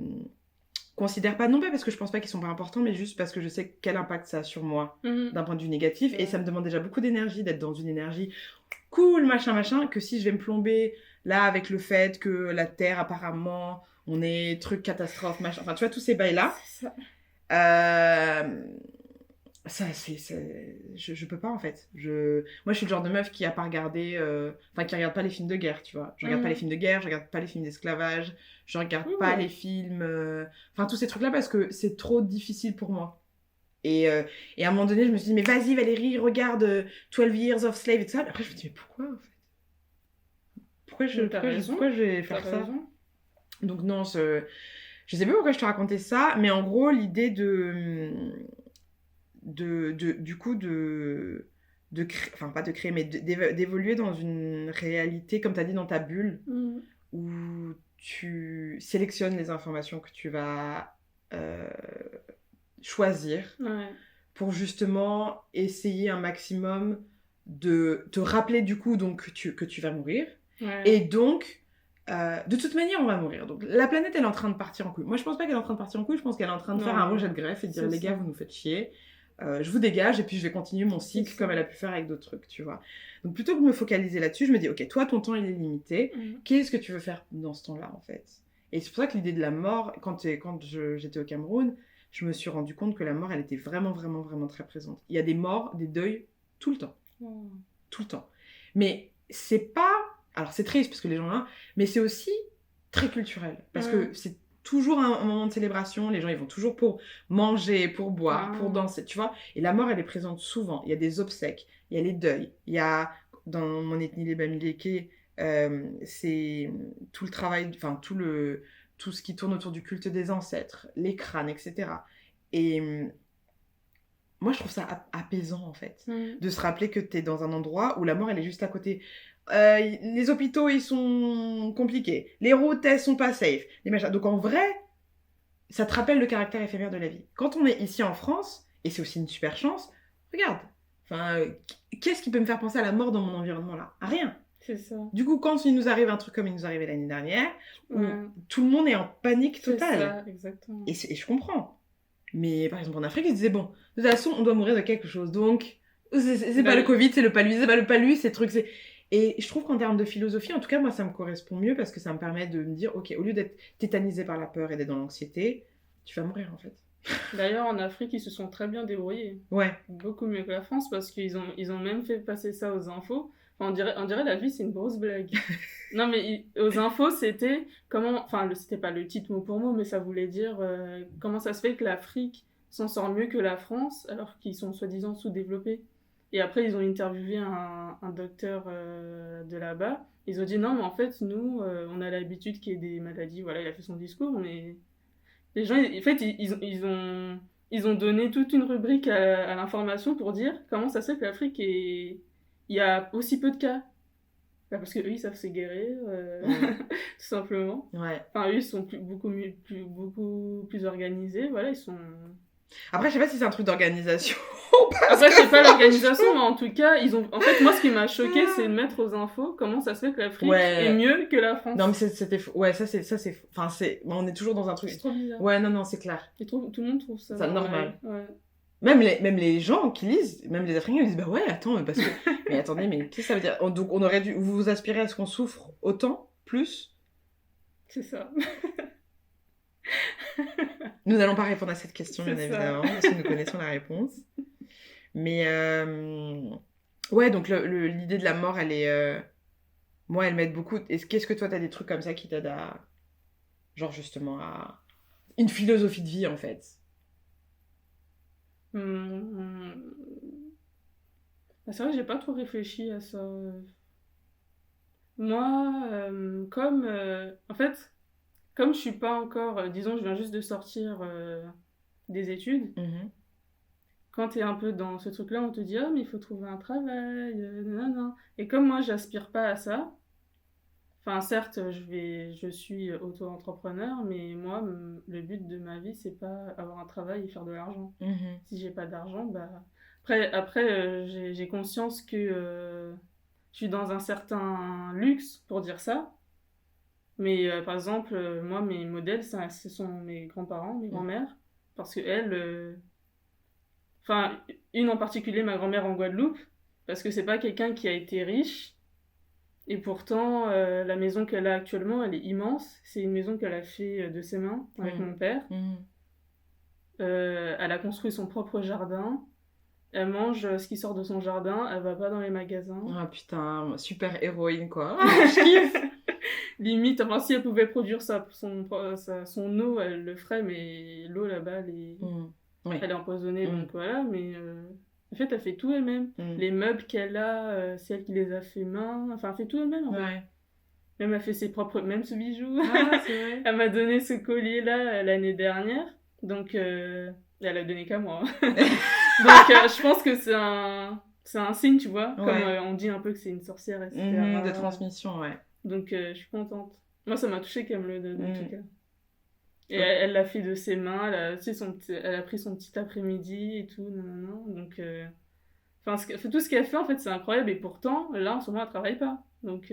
[SPEAKER 1] considère pas, non pas parce que je pense pas qu'ils sont pas importants, mais juste parce que je sais quel impact ça a sur moi d'un point de vue négatif. Et ça me demande déjà beaucoup d'énergie d'être dans une énergie cool, machin, que si je vais me plomber là avec le fait que la Terre, apparemment, on est truc catastrophe, machin. Enfin, tu vois, tous ces bails-là. Je peux pas, en fait. Moi, je suis le genre de meuf qui a pas regardé... qui regarde pas les films de guerre, tu vois. Je regarde pas les films de guerre, je regarde pas les films d'esclavage, je regarde pas les films... tous ces trucs-là, parce que c'est trop difficile pour moi. Et à un moment donné, je me suis dit, mais vas-y Valérie, regarde 12 Years of Slave et tout ça. Après, je me dis, mais pourquoi, en fait pourquoi je vais faire ça Donc non, je sais pas pourquoi je te racontais ça, mais en gros, l'idée du coup pas de créer, mais d'évoluer dans une réalité, comme tu as dit, dans ta bulle, où tu sélectionnes les informations que tu vas choisir pour justement essayer un maximum de te rappeler du coup donc que tu vas mourir. Et donc, de toute manière, on va mourir. Donc, la planète, elle est en train de partir en couille. Moi, je pense pas qu'elle est en train de partir en couille. Je pense qu'elle est en train de faire un rejet de greffe et de dire, les gars, vous nous faites chier. Je vous dégage et puis je vais continuer mon cycle comme elle a pu faire avec d'autres trucs, tu vois. Donc, plutôt que de me focaliser là-dessus, je me dis, ok, toi, ton temps, il est limité. Qu'est-ce que tu veux faire dans ce temps-là, en fait? Et c'est pour ça que l'idée de la mort, quand j'étais au Cameroun, je me suis rendu compte que la mort, elle était vraiment, vraiment, vraiment très présente. Il y a des morts, des deuils, tout le temps. Tout le temps. Mais c'est pas... Alors, c'est triste parce que les gens là, mais c'est aussi très culturel. Parce que c'est toujours un moment de célébration. Les gens, ils vont toujours pour manger, pour boire, pour danser, tu vois. Et la mort, elle est présente souvent. Il y a des obsèques, il y a les deuils. Il y a, dans mon ethnie, les Bamileke, c'est tout le travail, tout ce qui tourne autour du culte des ancêtres, les crânes, etc. Et moi, je trouve ça apaisant, en fait, de se rappeler que t'es dans un endroit où la mort, elle est juste à côté. Les hôpitaux, ils sont compliqués. Les routes, elles sont pas safe. Les machins. Donc, en vrai, ça te rappelle le caractère éphémère de la vie. Quand on est ici en France, et c'est aussi une super chance, regarde. Qu'est-ce qui peut me faire penser à la mort dans mon environnement, là? Rien.
[SPEAKER 2] C'est ça.
[SPEAKER 1] Du coup, quand il nous arrive un truc comme il nous arrivait l'année dernière, où tout le monde est en panique totale.
[SPEAKER 2] C'est ça, exactement.
[SPEAKER 1] Et je comprends. Mais par exemple, en Afrique, ils disaient, bon, de toute façon, on doit mourir de quelque chose. Donc, c'est pas le Covid, c'est le palud, c'est pas le palud, c'est truc, c'est... Et je trouve qu'en termes de philosophie, en tout cas, moi, ça me correspond mieux parce que ça me permet de me dire, ok, au lieu d'être tétanisé par la peur et d'être dans l'anxiété, tu vas mourir, en fait.
[SPEAKER 2] D'ailleurs, en Afrique, ils se sont très bien débrouillés.
[SPEAKER 1] Ouais.
[SPEAKER 2] Beaucoup mieux que la France parce qu'ils ont même fait passer ça aux infos. Enfin, on dirait la vie, c'est une grosse blague. Non, mais aux infos, c'était comment... Enfin, c'était pas le titre mot pour mot, mais ça voulait dire comment ça se fait que l'Afrique s'en sort mieux que la France alors qu'ils sont soi-disant sous-développés. Et après, ils ont interviewé un docteur de là-bas. Ils ont dit non, mais en fait, nous, on a l'habitude qu'il y ait des maladies. Voilà, il a fait son discours, mais les gens, en fait, ils ont donné toute une rubrique à l'information pour dire comment ça se fait que l'Afrique est... Il y a aussi peu de cas. Bah, parce qu'eux, ils savent se guérir, tout simplement.
[SPEAKER 1] Ouais.
[SPEAKER 2] Enfin, eux, ils sont beaucoup plus organisés. Voilà, ils sont...
[SPEAKER 1] Après, je sais pas si c'est un truc d'organisation.
[SPEAKER 2] Après, je sais pas l'organisation, mais en tout cas, ils ont... En fait, moi, ce qui m'a choqué, c'est de mettre aux infos comment ça se fait que l'Afrique est mieux que la France.
[SPEAKER 1] Non, mais c'était faux. Ouais, ça, c'est... Enfin, on est toujours dans un truc...
[SPEAKER 2] C'est trop bizarre.
[SPEAKER 1] Ouais, non, c'est clair.
[SPEAKER 2] Et tout le monde trouve ça
[SPEAKER 1] normal.
[SPEAKER 2] Ouais.
[SPEAKER 1] Même les gens qui lisent, même les Africains, ils disent, bah ouais, attends, parce que... mais attendez, mais qu'est-ce que ça veut dire? Donc, on aurait dû... Vous aspirez à ce qu'on souffre autant, plus?
[SPEAKER 2] C'est ça.
[SPEAKER 1] Nous n'allons pas répondre à cette question, bien évidemment, parce que nous connaissons la réponse. Mais ouais, donc l'idée de la mort, elle est... Moi, elle m'aide beaucoup. Qu'est-ce que toi, t'as des trucs comme ça qui t'aident à... Genre, justement, à... Une philosophie de vie, en fait.
[SPEAKER 2] Bah, c'est vrai que j'ai pas trop réfléchi à ça. Moi, en fait, comme je suis pas encore... disons, je viens juste de sortir des études... Quand t'es un peu dans ce truc-là, on te dit « Ah, mais il faut trouver un travail, nanana. » Et comme moi, j'aspire pas à ça, enfin, certes, je suis auto-entrepreneur, mais moi, le but de ma vie, c'est pas avoir un travail et faire de l'argent. Si j'ai pas d'argent, bah... Après j'ai conscience que je suis dans un certain luxe pour dire ça. Mais par exemple, moi, mes modèles, ce sont mes grands-parents, mes grands-mères, parce que elles... Enfin, une en particulier, ma grand-mère en Guadeloupe, parce que c'est pas quelqu'un qui a été riche, et pourtant, la maison qu'elle a actuellement, elle est immense. C'est une maison qu'elle a fait de ses mains, avec mon père. Elle a construit son propre jardin. Elle mange ce qui sort de son jardin, elle va pas dans les magasins.
[SPEAKER 1] Ah putain, super héroïne, quoi. Je kiffe.
[SPEAKER 2] Limite, enfin, si elle pouvait produire son eau, elle le ferait, mais l'eau là-bas, elle est empoisonnée, donc voilà, mais en fait, elle fait tout elle-même. Les meubles qu'elle a, c'est elle qui les a fait main, enfin, elle fait tout elle-même, en fait. Même elle fait ses propres, même ce bijou.
[SPEAKER 1] Ah, c'est vrai.
[SPEAKER 2] Elle m'a donné ce collier-là l'année dernière, donc elle a donné qu'à moi. Donc, je pense que c'est un signe, tu vois, comme on dit un peu que c'est une sorcière, etc.
[SPEAKER 1] De transmission, ouais.
[SPEAKER 2] Donc, je suis contente. Moi, ça m'a touchée qu'elle me le donne, en tout cas. Et elle l'a fait de ses mains, elle a pris son petit après-midi et tout, donc... tout ce qu'elle fait, en fait, c'est incroyable, et pourtant, là, en ce moment, elle travaille pas, donc...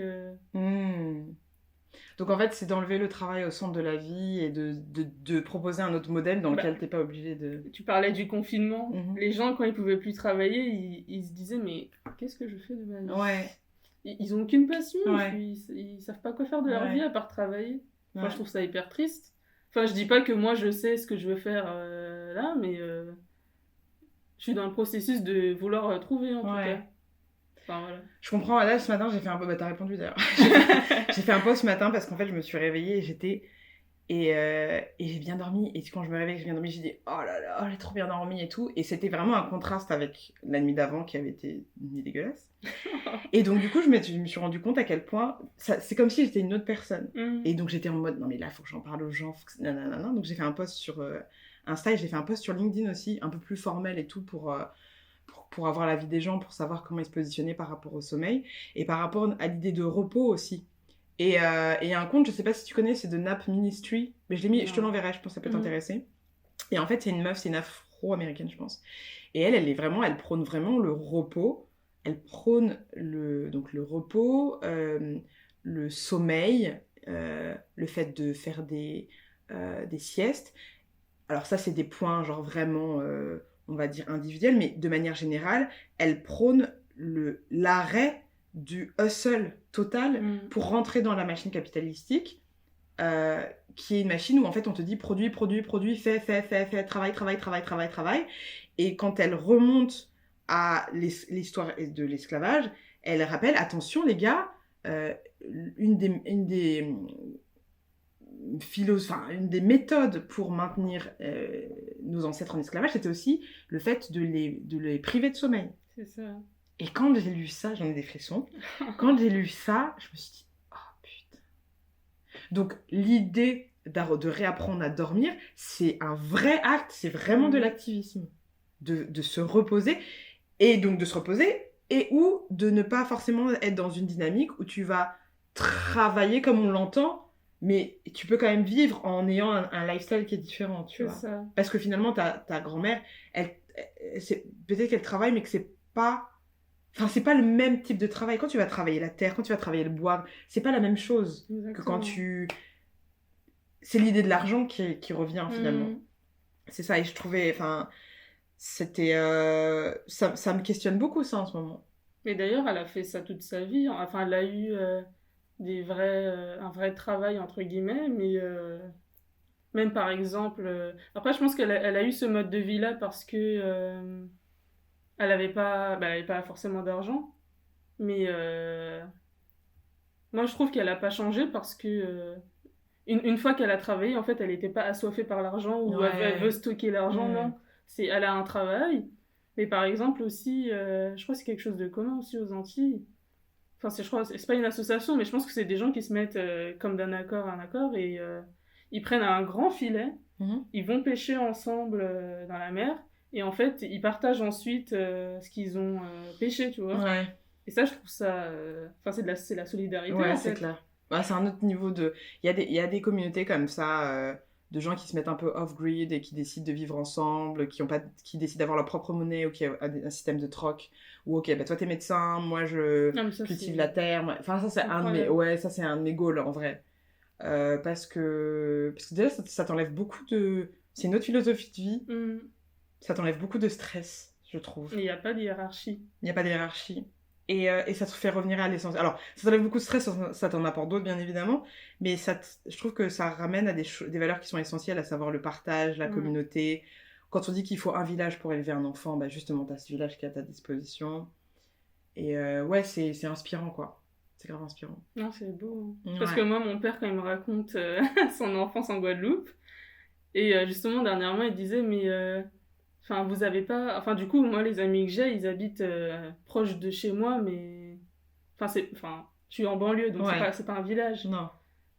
[SPEAKER 1] Donc, en fait, c'est d'enlever le travail au centre de la vie et de proposer un autre modèle dans lequel t'es pas obligé de...
[SPEAKER 2] Tu parlais du confinement. Les gens, quand ils pouvaient plus travailler, ils se disaient, mais qu'est-ce que je fais de ma vie ?
[SPEAKER 1] Ouais.
[SPEAKER 2] Ils ont aucune passion, ils savent pas quoi faire de leur vie à part travailler. Moi, je trouve ça hyper triste. Enfin, je dis pas que moi, je sais ce que je veux faire là, mais je suis dans le processus de vouloir trouver, en tout cas. Enfin, voilà.
[SPEAKER 1] Je comprends. Là, ce matin, j'ai fait un post... Bah, t'as répondu, d'ailleurs. J'ai fait un post ce matin parce qu'en fait, je me suis réveillée et j'étais... Et j'ai bien dormi. Et quand je me réveille, j'ai bien dormi, j'ai dit « Oh là là, j'ai trop bien dormi et tout. » Et c'était vraiment un contraste avec la nuit d'avant qui avait été une nuit dégueulasse. Et donc, du coup, je me suis rendu compte à quel point... c'est comme si j'étais une autre personne. Et donc, j'étais en mode « Non, mais là, il faut que j'en parle aux gens. Faut que... nanana. » Donc, j'ai fait un post sur Insta et j'ai fait un post sur LinkedIn aussi, un peu plus formel et tout, pour avoir l'avis des gens, pour savoir comment ils se positionnaient par rapport au sommeil. Et par rapport à l'idée de repos aussi. Et il y a un compte, je sais pas si tu connais, c'est de Nap Ministry, mais je te l'enverrai, je pense que ça peut t'intéresser. Et en fait, c'est une meuf, c'est une afro-américaine, je pense. Et elle prône vraiment le repos. Elle prône le repos, le sommeil, le fait de faire des siestes. Alors ça, c'est des points genre vraiment, on va dire, individuels, mais de manière générale, elle prône l'arrêt du hustle total pour rentrer dans la machine capitalistique, qui est une machine où en fait on te dit produit, fais, travail. Et quand elle remonte à l'histoire de l'esclavage, elle rappelle, attention les gars, une des méthodes pour maintenir nos ancêtres en esclavage, c'était aussi le fait de les priver de sommeil.
[SPEAKER 2] C'est ça.
[SPEAKER 1] Et quand j'ai lu ça, j'en ai des frissons. Quand j'ai lu ça, je me suis dit, oh putain. Donc l'idée de réapprendre à dormir, c'est un vrai acte, c'est vraiment de l'activisme. De se reposer, et donc de se reposer, et ou de ne pas forcément être dans une dynamique où tu vas travailler comme on l'entend, mais tu peux quand même vivre en ayant un lifestyle qui est différent, tu vois.
[SPEAKER 2] Ça.
[SPEAKER 1] Parce que finalement, ta grand-mère, peut-être qu'elle travaille, mais que c'est pas... Enfin, c'est pas le même type de travail. Quand tu vas travailler la terre, quand tu vas travailler le bois, c'est pas la même chose que quand tu... C'est l'idée de l'argent qui revient, finalement. C'est ça, et je trouvais... Enfin, c'était... ça me questionne beaucoup, ça, en ce moment.
[SPEAKER 2] Mais d'ailleurs, elle a fait ça toute sa vie. Enfin, elle a eu un vrai travail, entre guillemets, mais même par exemple... Après, je pense qu'elle a eu ce mode de vie-là parce que elle avait pas forcément d'argent. Mais moi, je trouve qu'elle a pas changé parce que une fois qu'elle a travaillé, en fait, elle n'était pas assoiffée par l'argent ou elle veut stocker l'argent, non. Elle a un travail. Mais par exemple aussi, je crois que c'est quelque chose de commun aussi aux Antilles. Enfin, je crois, c'est pas une association, mais je pense que c'est des gens qui se mettent comme d'un accord à un accord et ils prennent un grand filet, ils vont pêcher ensemble dans la mer et en fait, ils partagent ensuite ce qu'ils ont pêché, tu vois.
[SPEAKER 1] Ouais.
[SPEAKER 2] Et ça, je trouve ça... Enfin, c'est la solidarité,
[SPEAKER 1] ouais,
[SPEAKER 2] en
[SPEAKER 1] c'est
[SPEAKER 2] fait.
[SPEAKER 1] clair. Bah, c'est un autre niveau de... Il y a des communautés comme ça, de gens qui se mettent un peu off-grid et qui décident de vivre ensemble, qui décident d'avoir leur propre monnaie ou qui a un système de troc. Ou ok, bah toi t'es médecin, moi je cultive la terre. Enfin, ça c'est un de mes... Ouais, ça c'est un de mes goals, en vrai. Parce que déjà, ça t'enlève beaucoup de... C'est une autre philosophie de vie. Ça t'enlève beaucoup de stress, je trouve.
[SPEAKER 2] Il n'y a pas de hiérarchie.
[SPEAKER 1] Il n'y a pas de hiérarchie. Et ça te fait revenir à l'essentiel. Alors, ça t'enlève beaucoup de stress, ça t'en apporte d'autres, bien évidemment, mais je trouve que ça ramène à des valeurs qui sont essentielles, à savoir le partage, la communauté. Quand on dit qu'il faut un village pour élever un enfant, bah justement, t'as ce village qui est à ta disposition. Et ouais, c'est inspirant, quoi. C'est grave inspirant.
[SPEAKER 2] Non, c'est beau. Ouais. Parce que moi, mon père, quand il me raconte son enfance en Guadeloupe, et justement, dernièrement, il disait, mais... Enfin, vous avez pas... Enfin, du coup, moi, les amis que j'ai, ils habitent proche de chez moi, mais... Enfin, je suis en banlieue, donc c'est pas un village.
[SPEAKER 1] Non.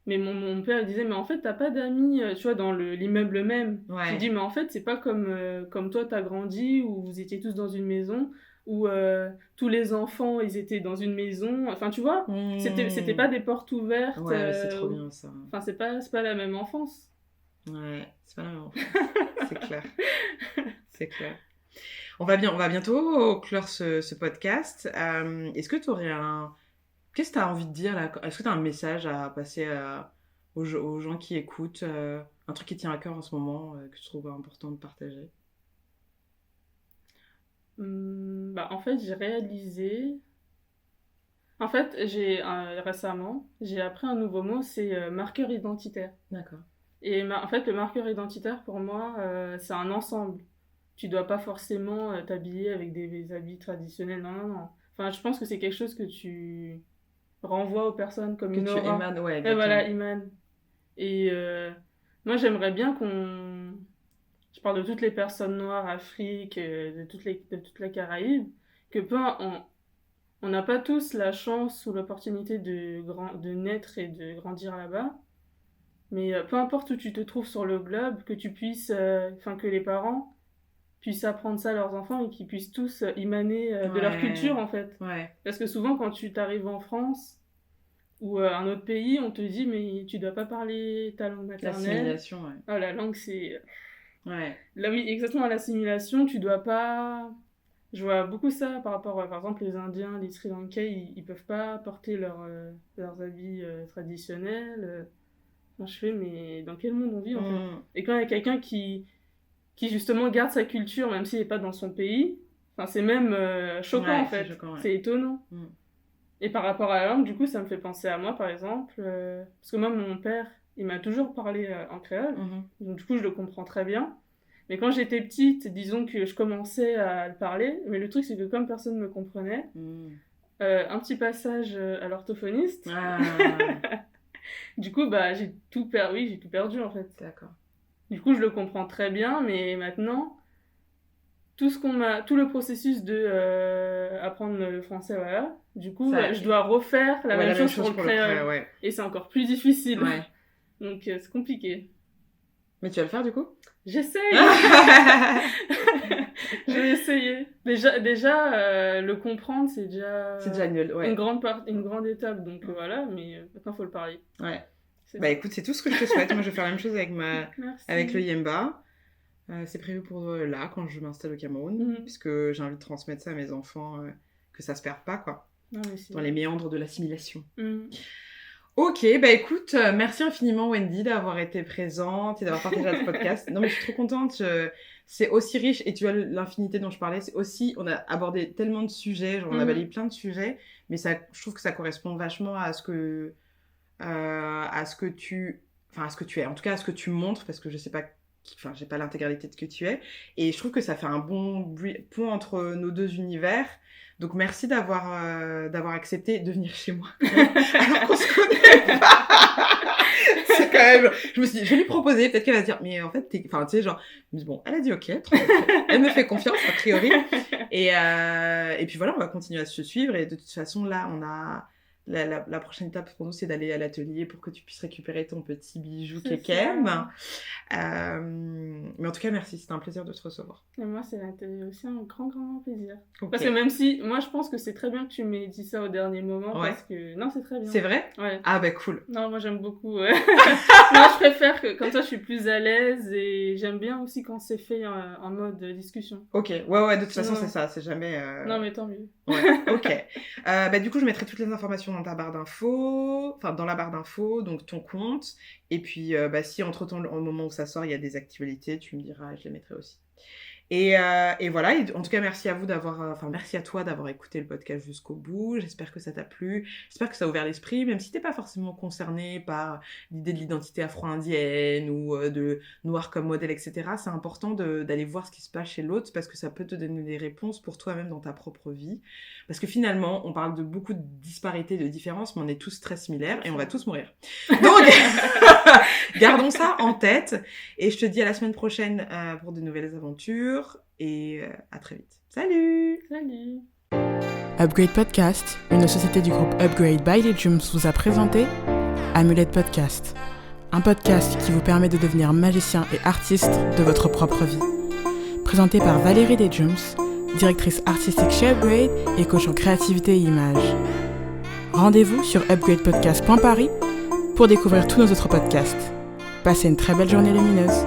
[SPEAKER 2] Mais mon père, il disait, mais en fait, t'as pas d'amis, tu vois, dans l'immeuble même. J'ai dit, mais en fait, c'est pas comme toi, t'as grandi, où vous étiez tous dans une maison, où tous les enfants, ils étaient dans une maison. Enfin, tu vois, c'était pas des portes ouvertes.
[SPEAKER 1] Ouais, c'est trop bien, ça.
[SPEAKER 2] Enfin, c'est pas la même enfance.
[SPEAKER 1] Ouais, c'est pas la même enfance. C'est clair. C'est clair. On va bientôt clore ce podcast. Est-ce que tu aurais Qu'est-ce que tu as envie de dire là? Est-ce que tu as un message à passer aux gens qui écoutent? Un truc qui tient à cœur en ce moment, que tu trouves important de partager?
[SPEAKER 2] En fait, j'ai réalisé... En fait, récemment, j'ai appris un nouveau mot, c'est marqueur identitaire.
[SPEAKER 1] D'accord.
[SPEAKER 2] Et en fait, le marqueur identitaire, pour moi, c'est un ensemble. Tu dois pas forcément t'habiller avec des habits traditionnels. Non, non, non. Enfin, je pense que c'est quelque chose que tu renvoies aux personnes comme une aura.
[SPEAKER 1] Que tu émanes, ouais.
[SPEAKER 2] Et voilà, émane. Et moi, j'aimerais bien qu'on... Je parle de toutes les personnes noires, Afrique, de toute la Caraïbe, que on n'a pas tous la chance ou l'opportunité de naître et de grandir là-bas. Mais peu importe où tu te trouves sur le globe, que tu puisses, que les parents puissent apprendre ça à leurs enfants et qu'ils puissent tous émaner de leur culture, en fait.
[SPEAKER 1] Ouais.
[SPEAKER 2] Parce que souvent, quand tu t'arrives en France ou un autre pays, on te dit, mais tu dois pas parler ta langue maternelle.
[SPEAKER 1] L'assimilation, ouais.
[SPEAKER 2] Ah, la langue, c'est...
[SPEAKER 1] Ouais.
[SPEAKER 2] Là, oui, exactement, l'assimilation, tu dois pas... Je vois beaucoup ça par rapport à, par exemple, les Indiens, les Sri Lankais, ils peuvent pas porter leurs habits traditionnels. Moi, je fais, mais dans quel monde on vit, en fait? Et quand il y a quelqu'un qui justement garde sa culture, même s'il n'est pas dans son pays, c'est même choquant, en fait. C'est étonnant. Et par rapport à la langue, du coup, ça me fait penser à moi, par exemple, parce que moi, mon père, il m'a toujours parlé en créole, donc du coup, je le comprends très bien. Mais quand j'étais petite, disons que je commençais à le parler, mais le truc, c'est que comme personne ne me comprenait, un petit passage à l'orthophoniste... Du coup, j'ai tout perdu, en fait.
[SPEAKER 1] D'accord.
[SPEAKER 2] Du coup, je le comprends très bien, mais maintenant, tout le processus de apprendre le français, voilà. Du coup, je dois refaire la même chose pour le créole.
[SPEAKER 1] Ouais.
[SPEAKER 2] Et c'est encore plus difficile.
[SPEAKER 1] Ouais.
[SPEAKER 2] Donc, c'est compliqué.
[SPEAKER 1] Mais tu vas le faire, du coup?
[SPEAKER 2] J'essaye. Je vais essayer. Déjà, le comprendre, c'est déjà une grande étape. Donc, voilà. Mais maintenant, il faut le parler.
[SPEAKER 1] Ouais. Écoute, c'est tout ce que je te souhaite. Moi, je vais faire la même chose avec le Yemba. C'est prévu pour là, quand je m'installe au Cameroun, puisque j'ai envie de transmettre ça à mes enfants, que ça se perde pas, quoi. Dans les méandres de l'assimilation. Ok, écoute, merci infiniment Wendy d'avoir été présente et d'avoir partagé ce podcast. Non mais je suis trop contente, c'est aussi riche, et tu vois l'infinité dont je parlais, c'est aussi, on a abordé tellement de sujets, genre on a balayé plein de sujets, mais je trouve que ça correspond vachement à ce que tu es, en tout cas à ce que tu montres, parce que je sais pas, j'ai pas l'intégralité de ce que tu es, et je trouve que ça fait un bon pont entre nos deux univers. Donc merci d'avoir accepté de venir chez moi alors qu'on se connaît pas. C'est quand même, je me suis dit, je vais lui proposer, peut-être qu'elle va se dire, mais en fait tu sais, genre, bon, elle a dit ok, elle me fait confiance a priori, et puis voilà, on va continuer à se suivre, et de toute façon là on a la prochaine étape pour nous, c'est d'aller à l'atelier pour que tu puisses récupérer ton petit bijou Kekem. Mais en tout cas, merci, c'était un plaisir de te recevoir.
[SPEAKER 2] Et moi, c'est aussi un grand plaisir. Okay. Parce que même si, moi, je pense que c'est très bien que tu m'aies dit ça au dernier moment, parce que, non, c'est très bien.
[SPEAKER 1] C'est vrai?
[SPEAKER 2] Ouais.
[SPEAKER 1] Ah, cool.
[SPEAKER 2] Non, moi, j'aime beaucoup. Non, je préfère que, comme ça, je suis plus à l'aise, et j'aime bien aussi quand c'est fait en mode discussion.
[SPEAKER 1] Ok, ouais, de toute façon, c'est ça, c'est jamais...
[SPEAKER 2] Non, mais tant mieux.
[SPEAKER 1] Ouais, ok. Du coup, je mettrai toutes les informations dans ta barre d'infos, dans la barre d'infos, donc ton compte, et puis si entre-temps, au moment où ça sort, il y a des actualités, tu me diras, je les mettrai aussi. Et voilà, et en tout cas, merci à toi d'avoir écouté le podcast jusqu'au bout. J'espère que ça t'a plu. J'espère que ça a ouvert l'esprit, même si t'es pas forcément concerné par l'idée de l'identité afro-indienne ou de noir comme modèle, etc. C'est important d'aller voir ce qui se passe chez l'autre, parce que ça peut te donner des réponses pour toi-même dans ta propre vie. Parce que finalement, on parle de beaucoup de disparités, de différences, mais on est tous très similaires et on va tous mourir. Donc, gardons ça en tête. Et je te dis à la semaine prochaine pour de nouvelles aventures. Et à très vite. Salut!
[SPEAKER 3] Upgrade Podcast, une société du groupe Upgrade by Legiums, vous a présenté Amulette Podcast, un podcast qui vous permet de devenir magicien et artiste de votre propre vie. Présenté par Valérie Legiums, directrice artistique chez Upgrade et coach en créativité et image. Rendez-vous sur upgradepodcast.paris pour découvrir tous nos autres podcasts. Passez une très belle journée lumineuse.